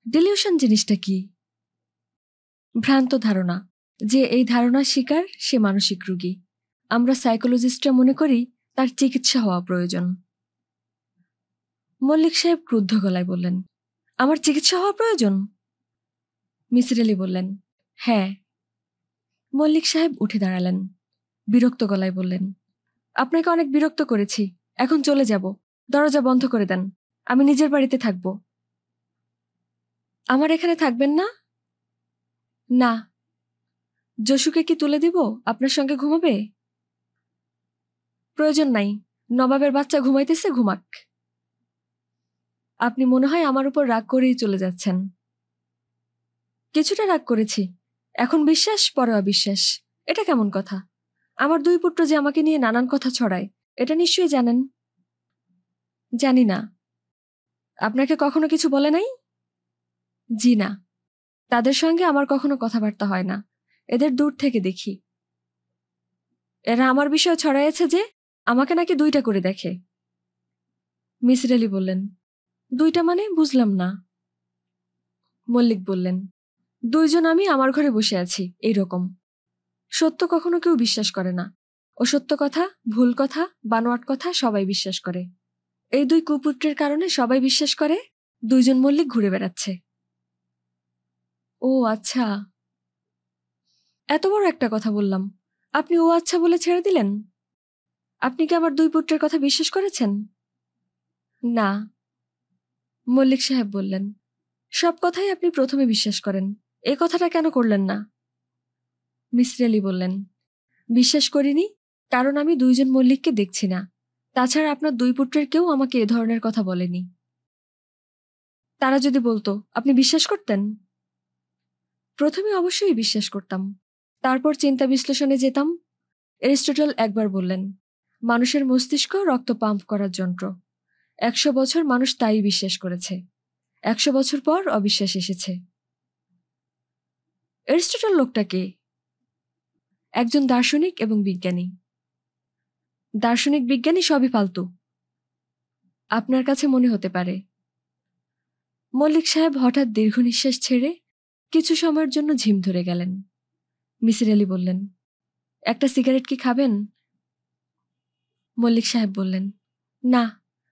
S1: ডিলিউশন জিনিসটা কি? ভ্রান্ত ধারণা। যে এই ধারণার শিকার সে মানসিক রোগী। আমরা সাইকোলজিস্টরা মনে করি তার চিকিৎসা হওয়া প্রয়োজন। মল্লিক সাহেব ক্রুদ্ধ গলায় বললেন, আমার চিকিৎসা হওয়া প্রয়োজন? মিসির আলী বললেন, হ্যাঁ। মল্লিক সাহেব উঠে দাঁড়ালেন, বিরক্ত গলায় বললেন, আপনাকে অনেক বিরক্ত করেছি, এখন চলে যাব। দরজা বন্ধ করে দেন, আমি নিজের বাড়িতে থাকব। আমার এখানে থাকবেন না? না। জসুকে কি তুলে দিব, আপনার সঙ্গে ঘুমাবে? প্রয়োজন নাই, নবাবের বাচ্চা ঘুমাইতেছে, ঘুমাক। আপনি মনে হয় আমার উপর রাগ করেই চলে যাচ্ছেন। কিছুটা রাগ করেছি, এখন বিশ্বাস পরে অবিশ্বাস, এটা কেমন কথা? আমার দুই পুত্র যে আমাকে নিয়ে নানান কথা ছড়ায়, এটা নিশ্চয়ই জানেন। জানি না। আপনাকে কখনো কিছু বলে নাই? জি না, তাদের সঙ্গে আমার কখনো কথাবার্তা হয় না, এদের দূর থেকে দেখি। এরা আমার বিষয়ে ছড়াইছে যে আমাকে নাকি 2টা করে দেখে। মিসির আলী বললেন, 2টা মানে বুঝলাম না। মল্লিক বললেন, 2জন আমি আমার ঘরে বসে আছি, এইরকম। সত্য কখনো কেউ বিশ্বাস করে না, অসত্য কথা, ভুল কথা, বানোয়াট কথা সবাই বিশ্বাস করে। এই 2 কুপুত্রের কারণে সবাই বিশ্বাস করে 2জন মল্লিক ঘুরে বেড়াচ্ছে। ও আচ্ছা। এত বড় একটা কথা বললাম, আপনি ও আচ্ছা বলে ছেড়ে দিলেন? আপনি কি আমার 2 পুত্রের কথা বিশ্বাস করেছেন? না। মল্লিক সাহেব বললেন, সব কথাই আপনি প্রথমে বিশ্বাস করেন, এ কথাটা কেন করলেন না? মিসির আলী বললেন, বিশ্বাস করিনি কারণ আমি 2জন মল্লিককে দেখছি না। তাছাড়া আপনার 2 পুত্রের কেউ আমাকে এ ধরনের কথা বলেনি। তারা যদি বলতো, আপনি বিশ্বাস করতেন? প্রথমে অবশ্যই বিশ্বাস করতাম, তারপর চিন্তা বিশ্লেষণে যেতাম। এরিস্টটল একবার বললেন, মানুষের মস্তিষ্ক রক্ত পাম্প করার যন্ত্র। 100 বছর মানুষ তাই বিশ্বাস করেছে, 100 বছর পর অবিশ্বাস এসেছে। এরিস্টটল লোকটা কে? একজন দার্শনিক এবং বিজ্ঞানী। দার্শনিক বিজ্ঞানী সবই ফালতু, আপনার কাছে মনে হতে পারে। মল্লিক সাহেব হঠাৎ দীর্ঘ নিঃশ্বাস ছেড়ে কিছু সময়ের জন্য ঝিম ধরে গেলেন। মিসির আলী বললেন, একটা সিগারেট কি খাবেন? মল্লিক সাহেব বললেন, না,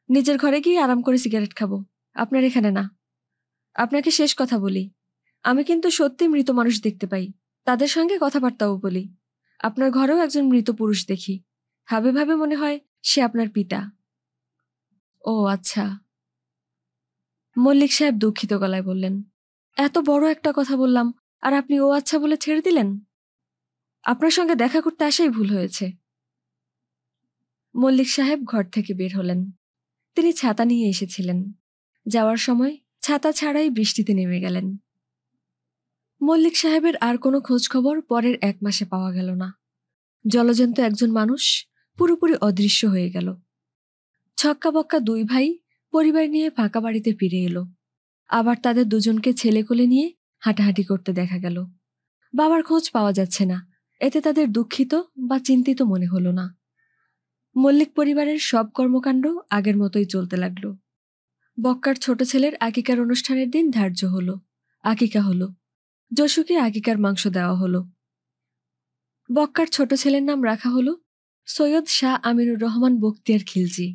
S1: নিজের ঘরে গিয়ে আরাম করে সিগারেট খাবো, আপনার এখানে না। আপনাকে শেষ কথা বলি, আমি কিন্তু সত্যি মৃত মানুষ দেখতে পাই, তাদের সঙ্গে কথাবার্তাও বলি। আপনার ঘরেও একজন মৃত পুরুষ দেখি, ভাবে ভাবে মনে হয় সে আপনার পিতা। ও আচ্ছা। মল্লিক সাহেব দুঃখিত গলায় বললেন, এত বড় একটা কথা বললাম আর আপনি ও আচ্ছা বলে ছেড়ে দিলেন? আপনার সঙ্গে দেখা করতে আসাই ভুল হয়েছে। মল্লিক সাহেব ঘর থেকে বের হলেন। তিনি ছাতা নিয়ে এসেছিলেন। যাওয়ার সময় ছাতা ছাড়াই বৃষ্টিতে নেমে গেলেন। মল্লিক সাহেবের আর কোনো খোঁজখবর পরের 1 মাসে পাওয়া গেল না। জলজন্ত একজন মানুষ পুরোপুরি অদৃশ্য হয়ে গেল। ছক্কা বক্কা 2 ভাই পরিবার নিয়ে ফাঁকা বাড়িতে ফিরে এলো। আবার তাদের দুজনকে ছেলেকোলে নিয়ে হাঁটাহাঁটি করতে দেখা গেল। বাবার খোঁজ পাওয়া যাচ্ছে না, এতে তাদের দুঃখিত বা চিন্তিত মনে হলো না। মল্লিক পরিবারের সব কর্মকাণ্ড আগের মতোই চলতে লাগলো। বক্কার ছোট ছেলের আকিকার অনুষ্ঠানের দিন ধার্য হলো। আকিকা হলো। যশুকে আকিকার মাংস দেওয়া হলো। বক্কার ছোট ছেলের নাম রাখা হলো সৈয়দ শাহ আমিনুর রহমান বখতিয়ার খিলজি।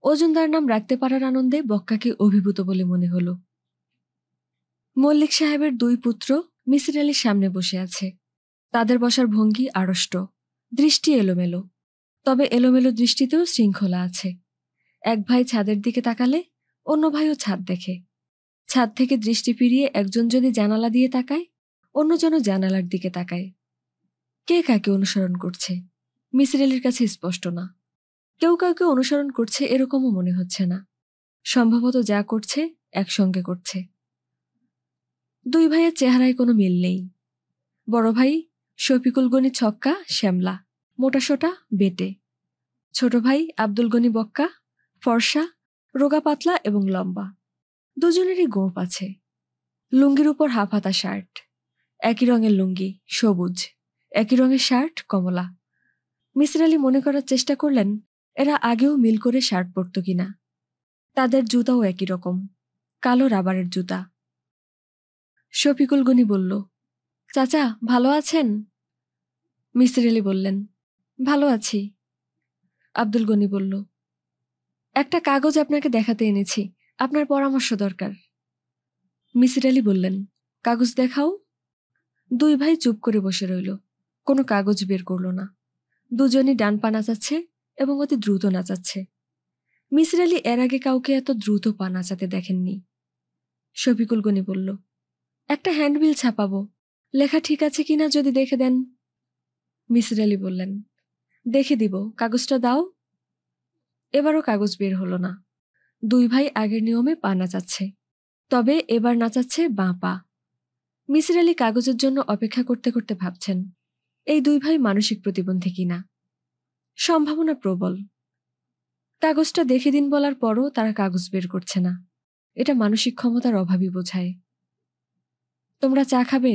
S1: ওজনদার নাম রাখতে পারার আনন্দে বক্কাকে অভিভূত বলে মনে হলো। মল্লিক সাহেবের 2 পুত্র মিসির আলীর সামনে বসে আছে। তাদের বসার ভঙ্গি আড়ষ্ট, দৃষ্টি এলোমেলো, তবে এলোমেলো দৃষ্টিতেও শৃঙ্খলা আছে। এক ভাই ছাদের দিকে তাকালে অন্য ভাইও ছাদ দেখে। ছাদ থেকে দৃষ্টি ফিরিয়ে একজন যদি জানালা দিয়ে তাকায়, অন্যজনও জানালার দিকে তাকায়। কে কাকে অনুসরণ করছে মিসির আলীর কাছে স্পষ্ট না। কেউ কাউকে অনুসরণ করছে এরকমও মনে হচ্ছে না। সম্ভবত যা করছে একসঙ্গে করছে। 2 ভাইয়ের চেহারায় কোনো মিল নেই। বড় ভাই শফিকুল গনি ছক্কা শ্যামলা, মোটাসোটা বেটে। ছোট ভাই আব্দুল গনি বক্কা ফর্সা, রোগা পাতলা এবং লম্বা। দুজনেরই গোঁফ আছে। লুঙ্গির উপর হাফ হাতা শার্ট, একই রঙের লুঙ্গি সবুজ, একই রঙের শার্ট কমলা। মিসির আলী মনে করার চেষ্টা করলেন এরা আগেও মিল করে শার্ট পরত কিনা। তাদের জুতাও একই রকম, কালো রাবারের জুতা। শফিকুল গনি বলল, চাচা ভালো আছেন? মিসির আলী বললেন, ভালো আছি। আব্দুল গনি বলল, একটা কাগজ আপনাকে দেখাতে এনেছি, আপনার পরামর্শ দরকার। মিসির আলী বললেন, কাগজ দেখাও। 2 ভাই চুপ করে বসে রইল, কোনো কাগজ বের করল না। দুজনই ডান পা নাচাচ্ছে এবং অতি দ্রুত নাচাচ্ছে। মিসির আলী এর আগে কাউকে এত দ্রুত পা নাচাতে দেখেননি। শফিকুল গনি বলল, একটা হ্যান্ডবিল ছাপাবো, লেখা ঠিক আছে কিনা যদি দেখে দেন। মিসির আলী বললেন, দেখে দিব, কাগজটা দাও। এবারও কাগজ বের হলো না। 2 ভাই আগের নিয়মে পা নাচাচ্ছে, তবে এবার নাচাচ্ছে বাঁ পা। মিসির আলী কাগজের জন্য অপেক্ষা করতে করতে ভাবছেন এই 2 ভাই মানসিক প্রতিবন্ধী কিনা। সম্ভাবনা প্রবল। কাগজটা দেখে দিন বলার পরও তারা কাগজ বের করছে না। এটা মানসিক ক্ষমতার অভাবই বোঝায়। তোমরা চা খাবে?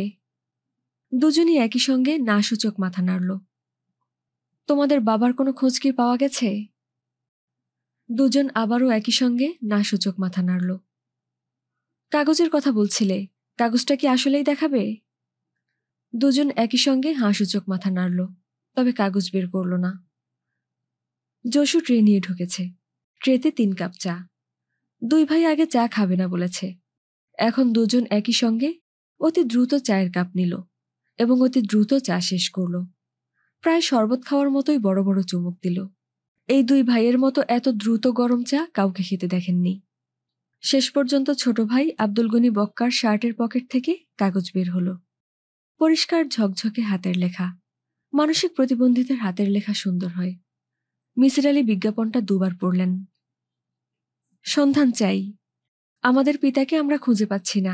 S1: দুজনই একই সঙ্গে না সূচক মাথা নাড়ল। তোমাদের বাবার কোনো খোঁজ কি পাওয়া গেছে? দুজন আবারও একই সঙ্গে না সূচক মাথা নাড়ল। কাগজের কথা বলছিলে, কাগজটা কি আসলেই দেখাবে? দুজন একই সঙ্গে হাঁ-সূচক মাথা নাড়ল, তবে কাগজ বের করল না। যশু ট্রে নিয়ে ঢুকেছে। ট্রেতে 3 কাপ চা। 2 ভাই আগে চা খাবে না বলেছে। এখন দুজন একই সঙ্গে অতি দ্রুত চায়ের কাপ নিল এবং অতি দ্রুত চা শেষ করল। প্রায় শরবত খাওয়ার মতোই বড় বড় চুমুক দিল। এই 2 ভাইয়ের মতো এত দ্রুত গরম চা কাউকে খেতে দেখেননি। শেষ পর্যন্ত ছোট ভাই আব্দুল গনি বক্কার শার্টের পকেট থেকে কাগজ বের হলো। পরিষ্কার ঝকঝকে হাতের লেখা। মানসিক প্রতিবন্ধীদের হাতের লেখা সুন্দর হয়। মিসির আলী বিজ্ঞাপনটা 2 বার পড়লেন। সন্ধান চাই। আমাদের পিতাকে আমরা খুঁজে পাচ্ছি না।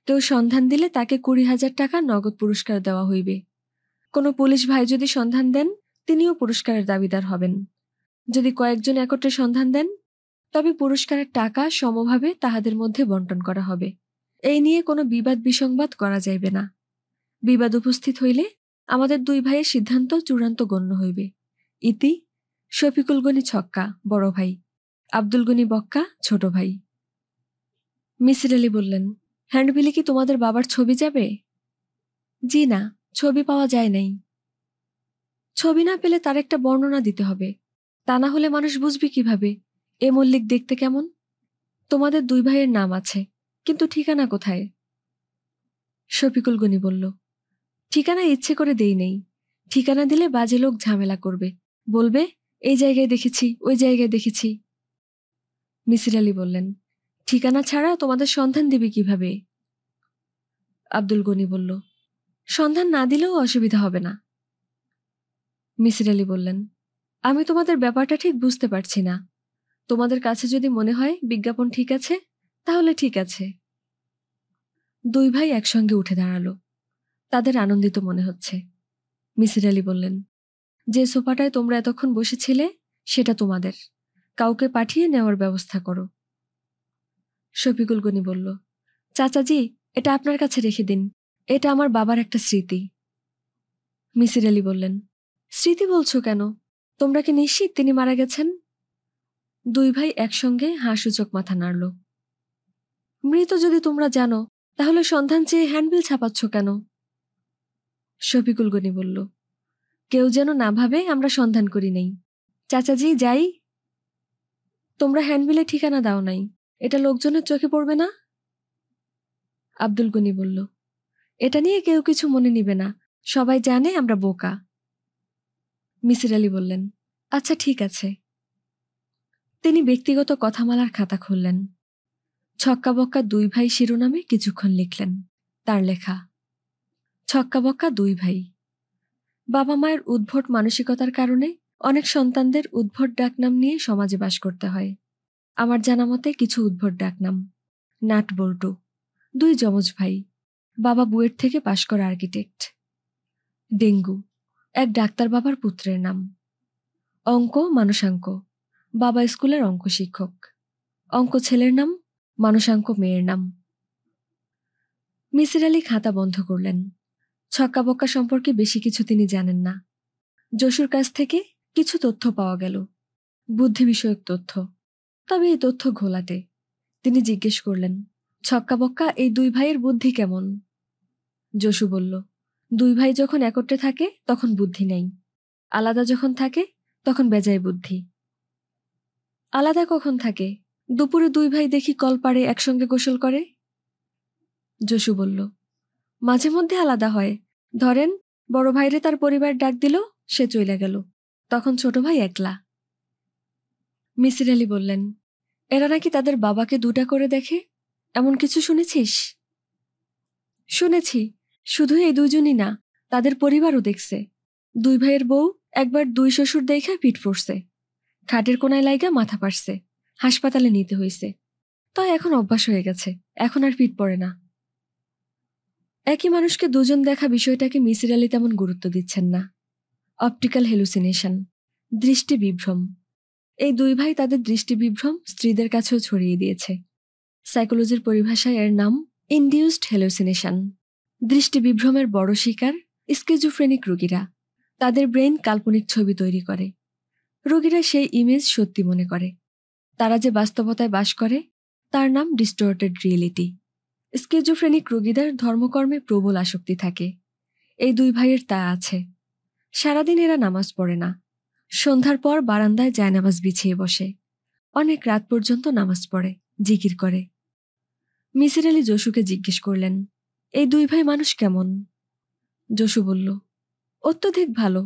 S1: কেউ সন্ধান দিলে তাকে 20,000 টাকা নগদ পুরস্কার দেওয়া হইবে। কোনো পুলিশ ভাই যদি সন্ধান দেন, তিনিও পুরস্কারের দাবিদার হবেন। যদি কয়েকজন একত্রে সন্ধান দেন, তবে পুরস্কারের টাকা সমভাবে তাহাদের মধ্যে বন্টন করা হবে। এই নিয়ে কোনো বিবাদ বিসংবাদ করা যাইবে না। বিবাদ উপস্থিত হইলে আমাদের 2 ভাইয়ের সিদ্ধান্ত চূড়ান্ত গণ্য হইবে। ইতি শফিকুল গনি ছক্কা বড় ভাই, আব্দুল গনি বক্কা ছোট ভাই। মিসির আলী বললেন, হ্যান্ডবিলে কি তোমাদের বাবার ছবি যাবে? জি না, ছবি পাওয়া যায় নাই। ছবি না পেলে তার একটা বর্ণনা দিতে হবে, তা না হলে মানুষ বুঝবে কিভাবে এ মল্লিক দেখতে কেমন? তোমাদের 2 ভাইয়ের নাম আছে, কিন্তু ঠিকানা কোথায়? শফিকুল গনি বলল, ঠিকানা ইচ্ছে করে দেই নেই। ঠিকানা দিলে বাজে লোক ঝামেলা করবে, বলবে এই জায়গায় দেখেছি, ওই জায়গায় দেখেছি। মিসির আলী বললেন, ঠিকানা ছাড়া তোমাদের সন্ধান দিবে কিভাবে? আব্দুল গনি বলল, সন্ধান না দিলেও অসুবিধা হবে না। মিসির আলী বললেন, আমি তোমাদের ব্যাপারটা ঠিক বুঝতে পারছি না। তোমাদের কাছে যদি মনে হয় বিজ্ঞাপন ঠিক আছে, তাহলে ঠিক আছে। দুই ভাই একসঙ্গে উঠে দাঁড়ালো। তাদের আনন্দিত মনে হচ্ছে। মিসির আলী বললেন, যে সোফাটায় তোমরা এতক্ষণ বসেছিলে সেটা তোমাদের, কাউকে পাঠিয়ে নেওয়ার ব্যবস্থা করো। শফিকুল গনি বলল, চাচাজি, এটা আপনার কাছে রেখে দিন, এটা আমার বাবার একটা স্মৃতি। মিসির আলী বললেন, স্মৃতি বলছো কেন? তোমরা কি নিশ্চিত তিনি মারা গেছেন? দুই ভাই একসঙ্গে হাঁ-সূচক মাথা নাড়ল। মৃত যদি তোমরা জানো, তাহলে সন্ধান চেয়ে হ্যান্ডবিল ছাপাচ্ছ কেন? শফিকুল গনি বলল, কেউ যেন না ভাবে আমরা সন্ধান করি নাই। চাচাজি, যাই। তোমরা হ্যান্ডবিলে ঠিকানা দাও নাই, এটা লোকজনের চোখে পড়বে না? আব্দুল গনি বলল, এটা নিয়ে কেউ কিছু মনে নিবে না, সবাই জানে আমরা বোকা। মিসির আলী বললেন, আচ্ছা ঠিক আছে। তিনি ব্যক্তিগত কথামালার খাতা খুললেন। ছক্কাবক্কা দুই ভাই শিরোনামে কিছুক্ষণ লিখলেন। তার লেখা, ছক্কাবক্কা দুই ভাই। বাবা মায়ের উদ্ভট মানসিকতার কারণে অনেক সন্তানদের উদ্ভট ডাকনাম নিয়ে সমাজে বাস করতে হয়। আমার জানা মতে কিছু উদ্ভট ডাকনাম: নাট বল্টু, দুই যমজ ভাই, বাবা বুয়েট থেকে পাশ করা আর্কিটেক্ট। ডেঙ্গু, এক ডাক্তার বাবার পুত্রের নাম। অঙ্ক মানসাঙ্ক, বাবা স্কুলের অঙ্ক শিক্ষক। অঙ্ক ছেলের নাম, মানসাঙ্ক মেয়ের নাম। মিসির আলী খাতা বন্ধ করলেন। ছক্কাবক্কা সম্পর্কে বেশি কিছু তিনি জানেন না। যশুর কাছ থেকে কিছু তথ্য পাওয়া গেল, বুদ্ধি বিষয়ক তথ্য, তবে এই তথ্য ঘোলাটে। তিনি জিজ্ঞেস করলেন, ছক্কাবক্কা, এই দুই ভাইয়ের বুদ্ধি কেমন? যশু বলল, দুই ভাই যখন একত্রে থাকে তখন বুদ্ধি নেই, আলাদা যখন থাকে তখন বেজায় বুদ্ধি। আলাদা কখন থাকে? দুপুরে দুই ভাই দেখি কল পাড়ে একসঙ্গে গোসল করে। যশু বলল, মাঝে মধ্যে আলাদা হয়। ধরেন বড় ভাইরে তার পরিবার ডাক দিল, সে চইলা গেল, তখন ছোট ভাই একলা। মিসির আলী বললেন, এরা নাকি তাদের বাবাকে দুটা করে দেখে, এমন কিছু শুনেছিস? শুনেছি, শুধু এই দুইজনই না, তাদের পরিবারও দেখছে। দুই ভাইয়ের বউ একবার দুই শ্বশুর দেখা পিঠ পড়ছে, খাটের কোনায় লাইগা মাথা পাড়ছে, হাসপাতালে নিতে হইছে। তাই এখন অভ্যাস হয়ে গেছে, এখন আর পিঠ পড়ে না। একই মানুষকে দুজন দেখা বিষয়টাকে মিসির আলী তেমন গুরুত্ব দিচ্ছেন না। অপটিক্যাল হেলুসিনেশন, দৃষ্টি বিভ্রম। এই দুই ভাই তাদের দৃষ্টি বিভ্রম স্ত্রীদের কাছেও ছড়িয়ে দিয়েছে। সাইকোলজির পরিভাষায় এর নাম ইনডিউসড হেলুসিনেশন। দৃষ্টি বিভ্রমের বড় শিকার স্কিজোফ্রেনিক রোগীরা। তাদের ব্রেন কাল্পনিক ছবি তৈরি করে, রোগীরা সেই ইমেজ সত্যি মনে করে। তারা যে বাস্তবতায় বাস করে তার নাম ডিস্টর্টেড রিয়েলিটি। স্কিজোফ্রেনিক রোগীদের ধর্মকর্মে প্রবল আসক্তি থাকে। এই দুই ভাইয়ের তা আছে। সারাদিন এরা নামাজ পড়ে না, সন্ধ্যার পর বারান্দায় জায়নামাজ বিছিয়ে বসে, অনেক রাত পর্যন্ত নামাজ পড়ে, জিকির করে। মিসির আলী যশুকে জিজ্ঞেস করলেন, এই দুই ভাই মানুষ কেমন? যশু বলল, অত্যধিক ভালো,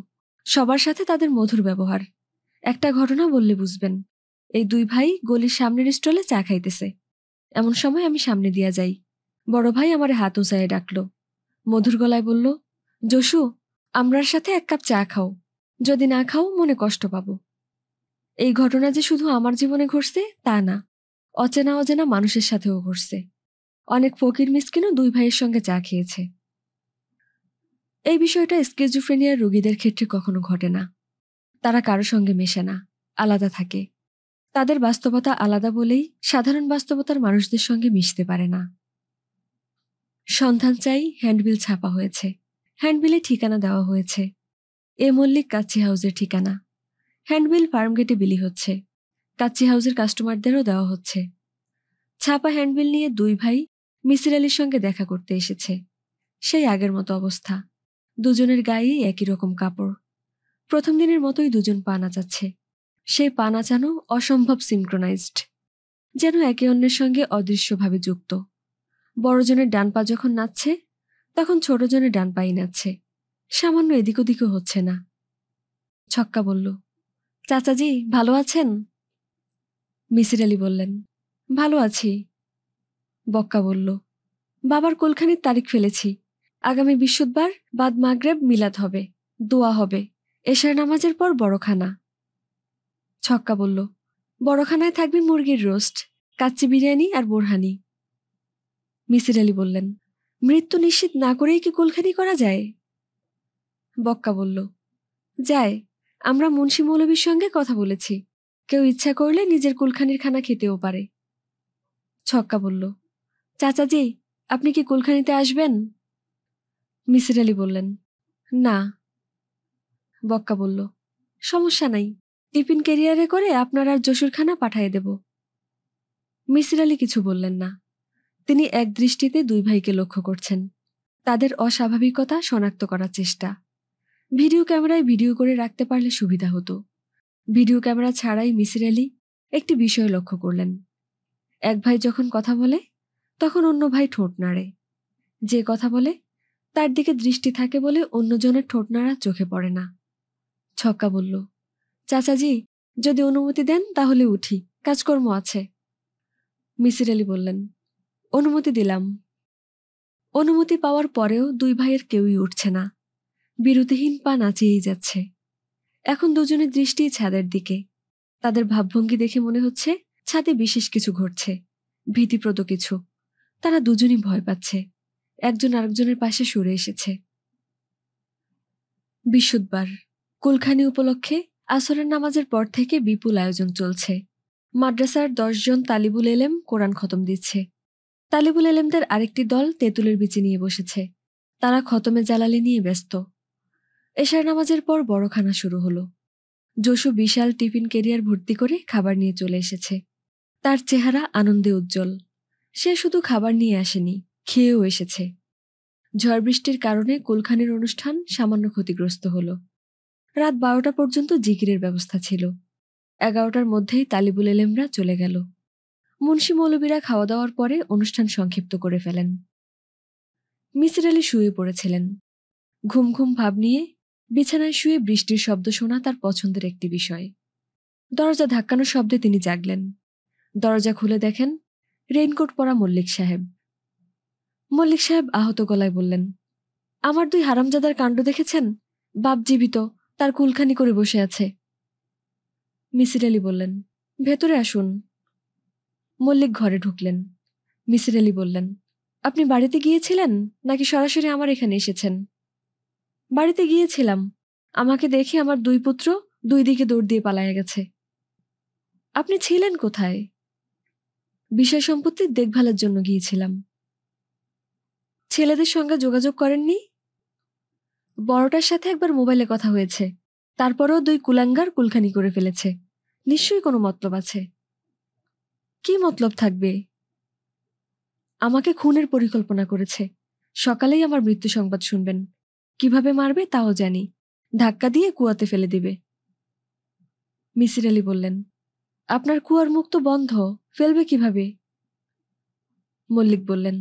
S1: সবার সাথে তাদের মধুর ব্যবহার। একটা ঘটনা বললে বুঝবেন। এই দুই ভাই গলির সামনের স্টলে চা খাইতেছে, এমন সময় আমি সামনে দিয়া যাই। বড় ভাই আমারে হাত উঁচায়ে ডাকল, মধুর গলায় বলল, যশু, আমরার সাথে এক কাপ চা খাও, যদি না খাও মনে কষ্ট পাবো। এই ঘটনা যে শুধু আমার জীবনে ঘটছে তা না, অচেনা অচেনা মানুষের সাথেও ঘটছে। অনেক ফকির মিসকিনও দুই ভাইয়ের সঙ্গে চা খেয়েছে। এই বিষয়টা স্কিজোফ্রেনিয়ার রোগীদের ক্ষেত্রে কখনো ঘটে না। তারা কারো সঙ্গে মেশে না, আলাদা থাকে। তাদের বাস্তবতা আলাদা বলেই সাধারণ বাস্তবতার মানুষদের সঙ্গে মিশতে পারে না। সন্ধান চাই হ্যান্ডবিল ছাপা হয়েছে, হ্যান্ডবিলে ঠিকানা দেওয়া হয়েছে। এ মল্লিক কাচ্চি হাউসের ঠিকানা। হ্যান্ডবিল ফার্মগেটে বিলি হচ্ছে, কাচ্চি হাউসের কাস্টমারদেরও দেওয়া হচ্ছে। ছাপা হ্যান্ডবিল নিয়ে দুই ভাই মিসির আলীর সঙ্গে দেখা করতে এসেছে। সেই আগের মতো অবস্থা, দুজনের গায়েই একই রকম কাপড়। প্রথম দিনের মতোই দুজন পা নাচাচ্ছে। সেই পা নাচানো অসম্ভব সিনক্রোনাইজড, যেন একে অন্যের সঙ্গে অদৃশ্যভাবে যুক্ত। বড়জনের ডান পা যখন নাচছে, তখন ছোটজনের ডান পাই নাচছে, সামান্য এদিক ওদিকও হচ্ছে না। ছক্কা বলল, চাচাজি ভালো আছেন? মিসির আলী বললেন, ভালো আছি। বক্কা বলল, বাবার কোলখানির তারিখ ফেলেছি। আগামী বৃহস্পতিবার বাদ মাগরেব মিলাদ হবে, দোয়া হবে, এশার নামাজের পর বড়খানা। ছক্কা বলল, বড়খানায় থাকবে মুরগির রোস্ট, কাচ্চি বিরিয়ানি আর বোরহানি। মিসির আলী বললেন, মৃত্যু নিশ্চিত না করেই কি কুলখানি করা যায়? বক্কা বলল, যায়। আমরা মুন্সি মৌলবীর সঙ্গে কথা বলেছি, কেউ ইচ্ছা করলে নিজের কুলখানির খানা খেতেও পারে। ছক্কা বলল, চাচাজি আপনি কি কুলখানিতে আসবেন? মিসির আলী বললেন, না। বক্কা বলল, সমস্যা নাই, টিফিন ক্যারিয়ারে করে আপনার আর জসুর খানা পাঠিয়ে দেব। মিসির আলী কিছু বললেন না। তিনি এক দৃষ্টিতে দুই ভাইকে লক্ষ্য করছেন, তাদের অস্বাভাবিকতা শনাক্ত করার চেষ্টা। ভিডিও ক্যামেরায় ভিডিও করে রাখতে পারলে সুবিধা হতো। ভিডিও ক্যামেরা ছাড়াই মিসির আলী একটি বিষয় লক্ষ্য করলেন। এক ভাই যখন কথা বলে তখন অন্য ভাই ঠোঁট নাড়ে। যে কথা বলে তার দিকে দৃষ্টি থাকে বলে অন্যজনের ঠোঁট নাড়া চোখে পড়ে না। ছক্কা বলল, চাচাজি যদি অনুমতি দেন তাহলে উঠি, কাজকর্ম আছে। মিসির আলী বললেন, অনুমতি দিলাম। অনুমতি পাওয়ার পরেও দুই ভাইয়ের কেউই উঠছে না। বিরতিহীন পা নাচিয়েই যাচ্ছে। এখন দুজনের দৃষ্টি ছাদের দিকে। তাদের ভাবভঙ্গি দেখে মনে হচ্ছে ছাদে বিশেষ কিছু ঘটছে, ভীতিপ্রদ কিছু। তারা দুজনই ভয় পাচ্ছে, একজন আরেকজনের পাশে সরে এসেছে। বৃহস্পতিবার কুলখানি উপলক্ষে আসরের নামাজের পর থেকে বিপুল আয়োজন চলছে। মাদ্রাসার 10 জন তালিবুল এলেম কোরআন খতম দিচ্ছে। তালিবুল এলেমদের আরেকটি দল তেঁতুলের বিচি নিয়ে বসেছে। তারা খতমে জালালি নিয়ে ব্যস্ত। এশার নামাজের পর বড়খানা শুরু হলো। জসু বিশাল টিফিন ক্যারিয়ার ভর্তি করে খাবার নিয়ে চলে এসেছে। তার চেহারা আনন্দে উজ্জ্বল। সে শুধু খাবার নিয়ে আসেনি, খেয়েও এসেছে। ঝড় বৃষ্টির কারণে কুলখানির অনুষ্ঠান সামান্য ক্ষতিগ্রস্ত হল। রাত 12টা পর্যন্ত জিকিরের ব্যবস্থা ছিল। 11টার মধ্যেই তালিবুল এলেমরা চলে গেল। মুন্সি মৌলবীরা খাওয়া দাওয়ার পরে অনুষ্ঠান সংক্ষিপ্ত করে ফেলেন। মিসির আলী শুয়ে পড়েছিলেন। ঘুম ঘুম ভাব নিয়ে বিছানায় শুয়ে বৃষ্টির শব্দ শোনা তার পছন্দের একটি বিষয়। দরজা ধাক্কানোর শব্দে তিনি জাগলেন। দরজা খুলে দেখেন রেইনকোট পরা মল্লিক সাহেব। মল্লিক সাহেব আহত গলায় বললেন, আমার দুই হারামজাদার কাণ্ড দেখেছেন? বাপ জীবিত, তার কুলখানি করে বসে আছে। মিসির আলী বললেন, ভেতরে আসুন। মল্লিক ঘরে ঢুকলেন। মিসির আলী বললেন, আপনি বাড়িতে গিয়েছিলেন নাকি সরাসরি আমার এখানে এসেছেন? বাড়িতে গিয়েছিলাম। আমাকে দেখে আমার দুই পুত্র দুই দিকে দৌড় দিয়ে পালায়ে গেছে। আপনি ছিলেন কোথায়? বিষয় সম্পত্তির দেখভালের জন্য গিয়েছিলাম। ছেলেদের সঙ্গে যোগাযোগ করেননি? বড়টার সাথে একবার মোবাইলে কথা হয়েছে, তারপরেও দুই কুলাঙ্গার কুলখানি করে ফেলেছে। নিশ্চয়ই কোনো মতলব আছে। কি মতলব থাকবে? আমাকে খুনের পরিকল্পনা করেছে। সকালেই আমার মৃত্যু সংবাদ শুনবেন। কিভাবে মারবে তাও জানি, ধাক্কা দিয়ে কুয়াতে ফেলে দিবে। মিসির আলী বললেন, আপনার কুয়ার মুখ তো বন্ধ, ফেলবে কিভাবে? মল্লিক বললেন,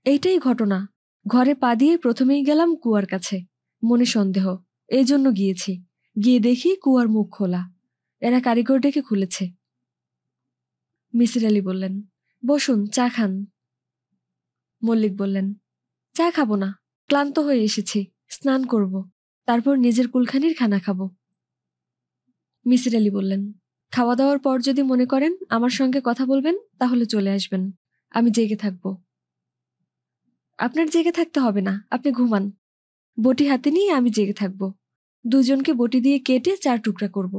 S1: এইটাই ঘটনা। ঘরে পা দিয়ে প্রথমেই গেলাম কুয়ার কাছে, মনে সন্দেহ, এই জন্য গিয়েছি। গিয়ে দেখি কুয়ার মুখ খোলা। এরা কারিগর ডেকে খুলেছে। মিসির আলী বললেন, বসুন, চা খান। মল্লিক বললেন, চা খাবো না, ক্লান্ত হয়ে এসেছি, স্নান করব, তারপর নিজের কুলখানির খানা খাবো। মিসির আলী বললেন, খাওয়া দাওয়ার পর যদি মনে করেন আমার সঙ্গে কথা বলবেন তাহলে চলে আসবেন, আমি জেগে থাকব। আপনার জেগে থাকতে হবে না, আপনি ঘুমান। বটি হাতে নিয়ে আমি জেগে থাকব। দুজনকে বটি দিয়ে কেটে 4 টুকরা করব।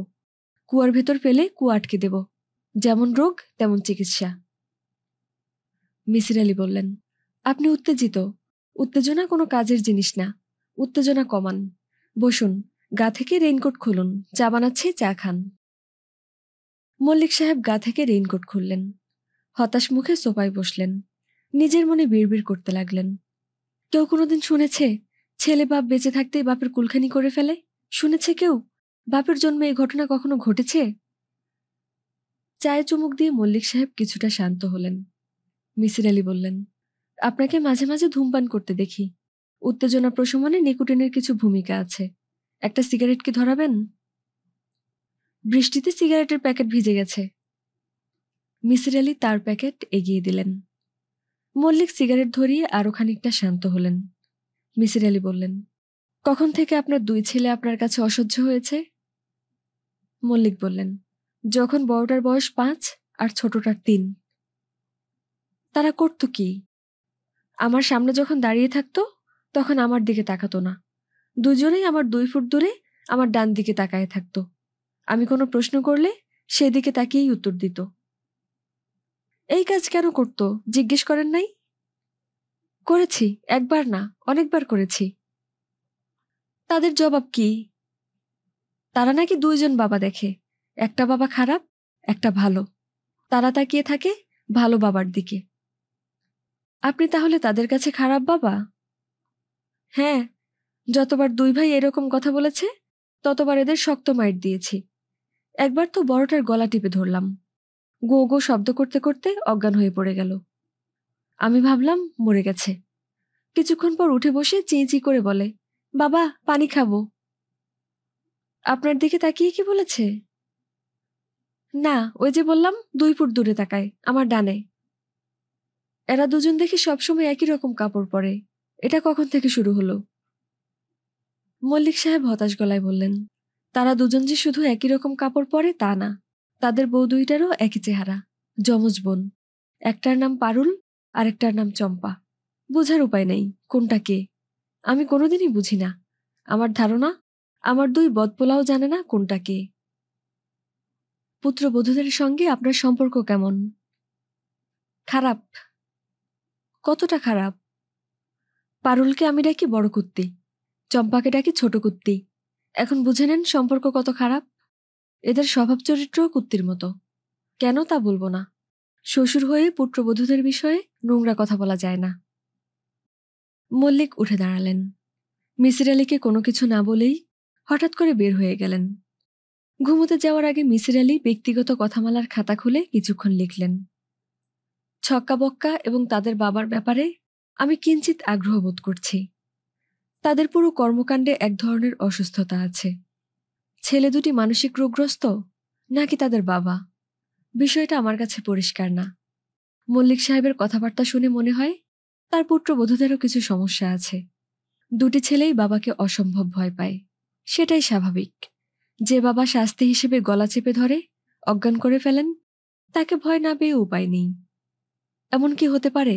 S1: কুয়ার ভেতর ফেলে কুয়া আটকে দেব। যেমন রোগ তেমন চিকিৎসা। মিসির আলী বললেন, আপনি উত্তেজিত। উত্তেজনা কোনো কাজের জিনিস না, উত্তেজনা কমান। বসুন, গা থেকে রেইনকোট খুলুন, চা বানাচ্ছি, চা খান। মল্লিক সাহেব গা থেকে রেইনকোট খুললেন। হতাশ মুখে সোফায় বসলেন। নিজের মনে বিড়বিড় করতে লাগলেন, কেউ কোনোদিন শুনেছে ছেলে বাপ বেঁচে থাকতেই বাপের কুলখানি করে ফেলে? শুনেছে কেউ বাপের জন্মে এই ঘটনা কখনো ঘটেছে? চায়ে চুমুক দিয়ে মল্লিক সাহেব কিছুটা শান্ত হলেন। মিসির আলী বললেন, আপনাকে মাঝে মাঝে ধূমপান করতে দেখি। উত্তেজনা প্রশমনে নিকোটিনের কিছু ভূমিকা আছে। একটা সিগারেট কি ধরাবেন? বৃষ্টিতে সিগারেটের প্যাকেট ভিজে গেছে। মিসির আলি তার প্যাকেট এগিয়ে দিলেন। মল্লিক সিগারেট ধরিয়ে আরো খানিকটা শান্ত হলেন। মিসির আলি বললেন, কখন থেকে আপনার দুই ছেলে আপনার কাছে অসহ্য হয়েছে? মল্লিক বললেন, যখন বড়টার বয়স 5 আর ছোটটার 3। তারা করত কি? আমার সামনে যখন দাঁড়িয়ে থাকতো তখন আমার দিকে তাকাতো না। দুজনেই আমার 2 ফুট দূরে আমার ডান দিকে তাকায় থাকতো। আমি কোনো প্রশ্ন করলে সেদিকে তাকিয়েই উত্তর দিত। এই কাজ কেন করতো জিজ্ঞেস করেন নাই? করেছি, একবার না অনেকবার করেছি। তাদের জবাব কি? তারা নাকি 2 জন বাবা দেখে, একটা বাবা খারাপ, একটা ভালো। তারা তাকিয়ে থাকে ভালো বাবার দিকে। আপনি তাহলে তাদের কাছে খারাপ বাবা? হ্যাঁ, যতবার 2 ভাই এরকম কথা বলেছে ততবার এদের শক্ত মাইর দিয়েছি। একবার তো বড়টার গলা টিপে ধরলাম। গো গো শব্দ করতে করতে অজ্ঞান হয়ে পড়ে গেল। আমি ভাবলাম মরে গেছে। কিছুক্ষণ পর উঠে বসে চি চি করে বলে, বাবা পানি খাবো। আপনার দিকে তাকিয়ে কি বলেছে? না, ওই যে বললাম 2 ফুট দূরে তাকায়, আমার ডানে। এরা দুজন দেখি সবসময় একই রকম কাপড় পরে। এটা কখন থেকে শুরু হলো? মল্লিক সাহেব হতাশ গলায় বললেন, তারা দুজন যে শুধু একই রকম কাপড় পরে তা না, তাদের বউ দুইটারও একই চেহারা, যমজ বোন। একটার নাম পারুল আর একটার নাম চম্পা। বোঝার উপায় নেই কোনটা কে। আমি কোনোদিনই বুঝি না। আমার ধারণা আমার 2 বদপোলাও জানে না কোনটা কে। পুত্রবধূদের সঙ্গে আপনার সম্পর্ক কেমন? খারাপ। কতটা খারাপ? পারুলকে আমি ডাকি বড় কুত্তি, চম্পাকে ডাকি ছোট কুত্তি। এখন বুঝে নেন সম্পর্ক কত খারাপ। এদের স্বভাব চরিত্রও কুত্তির মতো। কেন তা বলবো না। শ্বশুর হয়ে পুত্রবধূদের বিষয়ে নোংরা কথা বলা যায় না। মল্লিক উঠে দাঁড়ালেন। মিসির আলিকে কোনো কিছু না বলেই হঠাৎ করে বের হয়ে গেলেন। ঘুমোতে যাওয়ার আগে মিসির আলি ব্যক্তিগত কথামালার খাতা খুলে কিছুক্ষণ লিখলেন। ছক্কা বক্কা এবং তাদের বাবার ব্যাপারে আমি কিঞ্চিত আগ্রহ বোধ করছি। তাদের পুরো কর্মকাণ্ডে এক ধরনের অসুস্থতা আছে। ছেলে দুটি মানসিক রোগগ্রস্ত নাকি তাদের বাবা, বিষয়টা আমার কাছে পরিষ্কার না। মল্লিক সাহেবের কথাবার্তা শুনে মনে হয় তার পুত্রবধূদেরও কিছু সমস্যা আছে। দুটি ছেলেই বাবাকে অসম্ভব ভয় পায়। সেটাই স্বাভাবিক। যে বাবা শাস্তি হিসেবে গলা চেপে ধরে অজ্ঞান করে ফেলেন, তাকে ভয় না পেয়ে উপায় নেই। এমন কি হতে পারে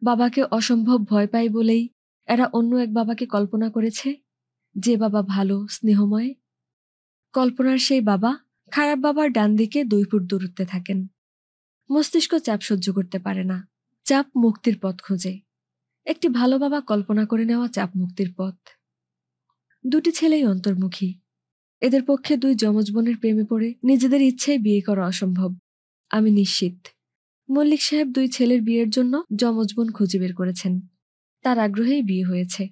S1: বাবাকে অসম্ভব ভয় পায় বলেই এরা অন্য এক বাবাকে কল্পনা করেছে, যে বাবা ভালো স্নেহময়? কল্পনার সেই বাবা খারাপ বাবার ডান দিকে 2 ফুট দূরত্বে থাকেন। মস্তিষ্ক চাপ সহ্য করতে পারে না, চাপ মুক্তির পথ খোঁজে। একটি ভালো বাবা কল্পনা করে নেওয়া চাপ মুক্তির পথ। দুটি ছেলেই অন্তর্মুখী। এদের পক্ষে 2 যমজ বোনের প্রেমে পড়ে নিজেদের ইচ্ছায় বিয়ে করা অসম্ভব। আমি নিশ্চিত মল্লিক সাহেব 2 ছেলের বিয়ের জন্য যমজ বোন খুঁজে বের করেছেন। তার আগ্রহেই বিয়ে হয়েছে।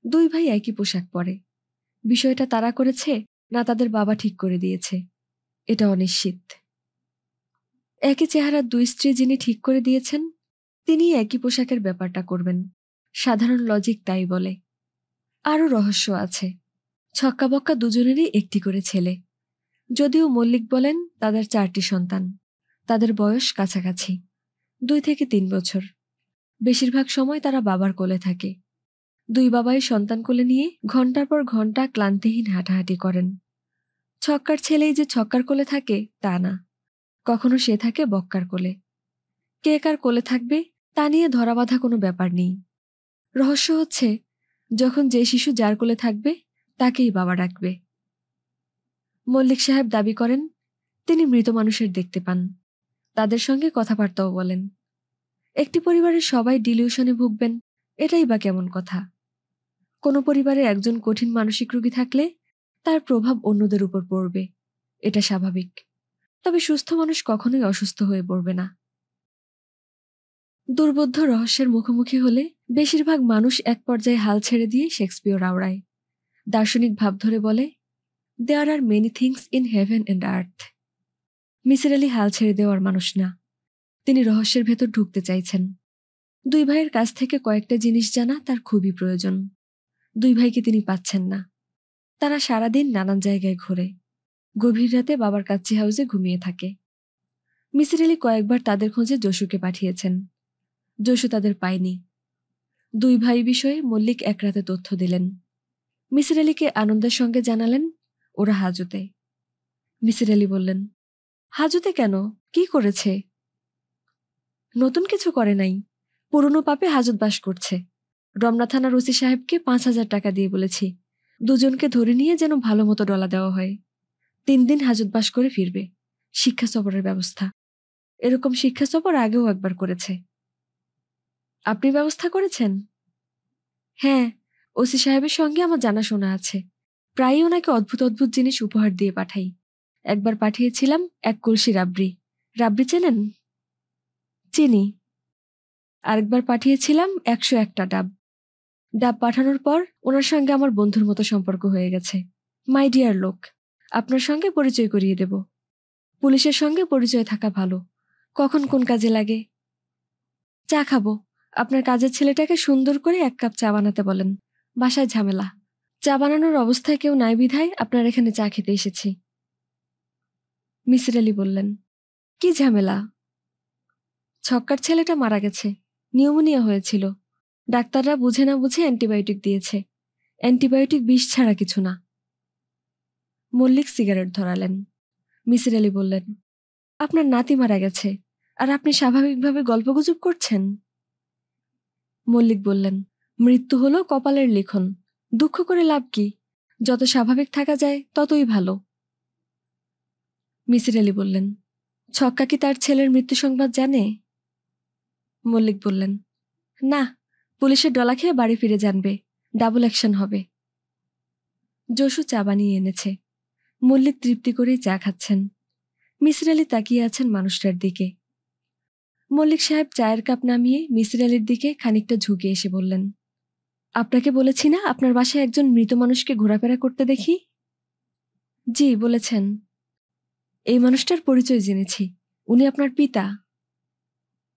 S1: 2 ভাই একই পোশাক পরে। বিষয়টা তারা করেছে না তাদের বাবা ঠিক করে দিয়েছে, এটা অনিশ্চিত। একই চেহারার 2 স্ত্রী যিনি ঠিক করে দিয়েছেন, তিনি একই পোশাকের ব্যাপারটা করবেন। সাধারণ লজিক তাই বলে। আরও রহস্য আছে। ছক্কা বক্কা দুজনেরই একটি করে ছেলে। যদিও মল্লিক বলেন তাদের 4টি সন্তান। তাদের বয়স কাছাকাছি, 2 থেকে 3 বছর। বেশিরভাগ সময় তারা বাবার কোলে থাকে। 2 বাবাই সন্তান কোলে নিয়ে ঘন্টার পর ঘন্টা ক্লান্তিহীন হাঁটাহাঁটি করেন। ছক্কার ছেলেই যে ছক্কার কোলে থাকে তা না, কখনো সে থাকে বক্কার কোলে। কে কার কোলে থাকবে তা নিয়ে ধরাবাঁধা কোনো ব্যাপার নেই। রহস্য হচ্ছে যখন যে শিশু যার কোলে থাকবে তাকেই বাবা ডাকবে। মল্লিক সাহেব দাবি করেন তিনি মৃত মানুষের দেখতে পান, তাদের সঙ্গে কথাবার্তাও বলেন। একটি পরিবারের সবাই ডিলিউশনে ভুগবেন, এটাই বা কেমন কথা? কোনো পরিবারে একজন কঠিন মানসিক রোগী থাকলে তার প্রভাব অন্যদের উপর পড়বে, এটা স্বাভাবিক। তবে সুস্থ মানুষ কখনোই অসুস্থ হয়ে পড়বে না। দুর্বোধ্য রহস্যের মুখোমুখি হলে বেশিরভাগ মানুষ এক পর্যায়ে হাল ছেড়ে দিয়ে শেক্সপিয়র আওড়ায়। দার্শনিক ভাব ধরে বলে, there are many things in heaven and earth. Misir Ali হাল ছেড়ে দেওয়ার মানুষ না। তিনি রহস্যের ভেতর ঢুকতে চাইছেন। 2 ভাইয়ের কাছ থেকে কয়েকটা জিনিস জানা তার খুবই প্রয়োজন। 2 ভাইকে তিনি পাচ্ছেন না। তারা সারাদিন নানান জায়গায় ঘোরে। গভীর রাতে বাবার কাচ্চি হাউসে ঘুমিয়ে থাকে। মিসির আলী কয়েকবার তাদের খোঁজে যশুকে পাঠিয়েছেন। যশু তাদের পায়নি। দুই ভাই বিষয়ে মল্লিক এক রাতে তথ্য দিলেন। মিসির আলীকে আনন্দের সঙ্গে জানালেন ওরা হাজতে। মিসির আলী বললেন, হাজতে কেন? কি করেছে? নতুন কিছু করে নাই, পুরনো পাপে হাজত বাস করছে। রমনা থানার ওসি সাহেবকে 5,000 টাকা দিয়ে বলেছি দুজনকে ধরে নিয়ে যেন ভালো মতো ডলা দেওয়া হয়। 3 দিন হাজত বাস করে ফিরবে। শিক্ষা সফরের ব্যবস্থা। এরকম শিক্ষা সফর আগেও একবার করেছে। আপনি ব্যবস্থা করেছেন? হ্যাঁ, ওসি সাহেবের সঙ্গে আমার জানাশোনা আছে। প্রায়ই ওনাকে অদ্ভুত অদ্ভুত জিনিস উপহার দিয়ে পাঠাই। একবার পাঠিয়েছিলাম 1 কলসি রাবড়ি। রাবড়ি চেনেন? চিনি। আরেকবার পাঠিয়েছিলাম 101টা ডাব। ডাব পাঠানোর পর ওনার সঙ্গে আমার বন্ধুর মতো সম্পর্ক হয়ে গেছে। মাই ডিয়ার লোক, আপনার সঙ্গে পরিচয় করিয়ে দেব। পুলিশের সঙ্গে পরিচয় থাকা ভালো। কখন কোন কাজে লাগে? চা খাবো। আপনার কাজের ছেলেটাকে সুন্দর করে 1 কাপ চা বানাতে বলেন। বাসায় ঝামেলা। চা বানানোর অবস্থায় কেউ নাই বিধায় আপনার এখানে চা খেতে এসেছি। মিসির আলী বললেন, কি ঝামেলা? ছক্কার ছেলেটা মারা গেছে। নিউমোনিয়া হয়েছিল। ডাক্তাররা বুঝে না বুঝে অ্যান্টিবায়োটিক দিয়েছে। অ্যান্টিবায়োটিক বিষ ছাড়া কিছু না। মল্লিক সিগারেট ধরালেন। মিসির আলী বললেন, আপনার নাতি মারা গেছে আর আপনি স্বাভাবিকভাবে গল্পগুজব করছেন? মল্লিক বললেন, মৃত্যু হলো কপালের লিখন। দুঃখ করে লাভ কি? যত স্বাভাবিক থাকা যায় ততই ভালো। মিসির আলী বললেন, ছক্কা কি তার ছেলের মৃত্যু সংবাদ জানে? মল্লিক বললেন, না, পুলিশের ডলা খেয়ে বাড়ি ফিরে জানবে। ডাবল অ্যাকশন হবে। যশু চা বানিয়ে এনেছে। মল্লিক তৃপ্তি করেই চা খাচ্ছেন। মিসির আলী তাকিয়ে আছেন মানুষটার দিকে। মল্লিক সাহেব চায়ের কাপ নামিয়ে মিসির আলীর দিকে খানিকটা ঝুঁকে এসে বললেন, আপনাকে বলেছি না আপনার বাসায় একজন মৃত মানুষকে ঘোরাফেরা করতে দেখি? জি, বলেছেন। এই মানুষটার পরিচয় জেনেছি। উনি আপনার পিতা?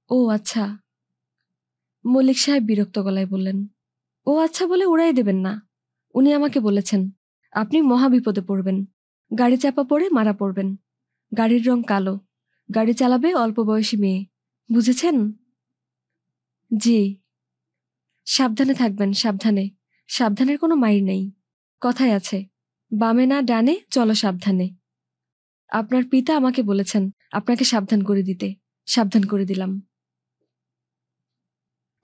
S1: ও আচ্ছা। মল্লিক সাহেব বিরক্ত গলায় বললেন, ও আচ্ছা বলে উড়াই দেবেন না। উনি আমাকে বলেছেন আপনি মহা বিপদে পড়বেন। গাড়ি চাপা পড়ে মারা পড়বেন। গাড়ির রং কালো। গাড়ি চালাবে অল্প বয়সী মেয়ে। বুঝেছেন? জি। সাবধানে থাকবেন, সাবধানে। সাবধানের কোনো মাইর নেই। কথায় আছে, বামে না ডানে চলো সাবধানে। আপনার পিতা আমাকে বলেছেন আপনাকে সাবধান করে দিতে। সাবধান করে দিলাম।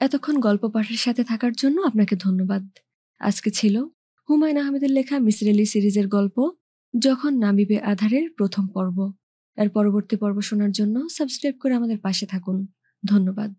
S1: এতক্ষণ গল্প পাঠের সাথে থাকার জন্য আপনাকে ধন্যবাদ। আজকে ছিল হুমায়ুন আহমেদের লেখা মিসির আলী সিরিজের গল্প যখন নামিবে আধারের প্রথম পর্ব। এর পরবর্তী পর্ব শোনার জন্য সাবস্ক্রাইব করে আমাদের পাশে থাকুন। ধন্যবাদ।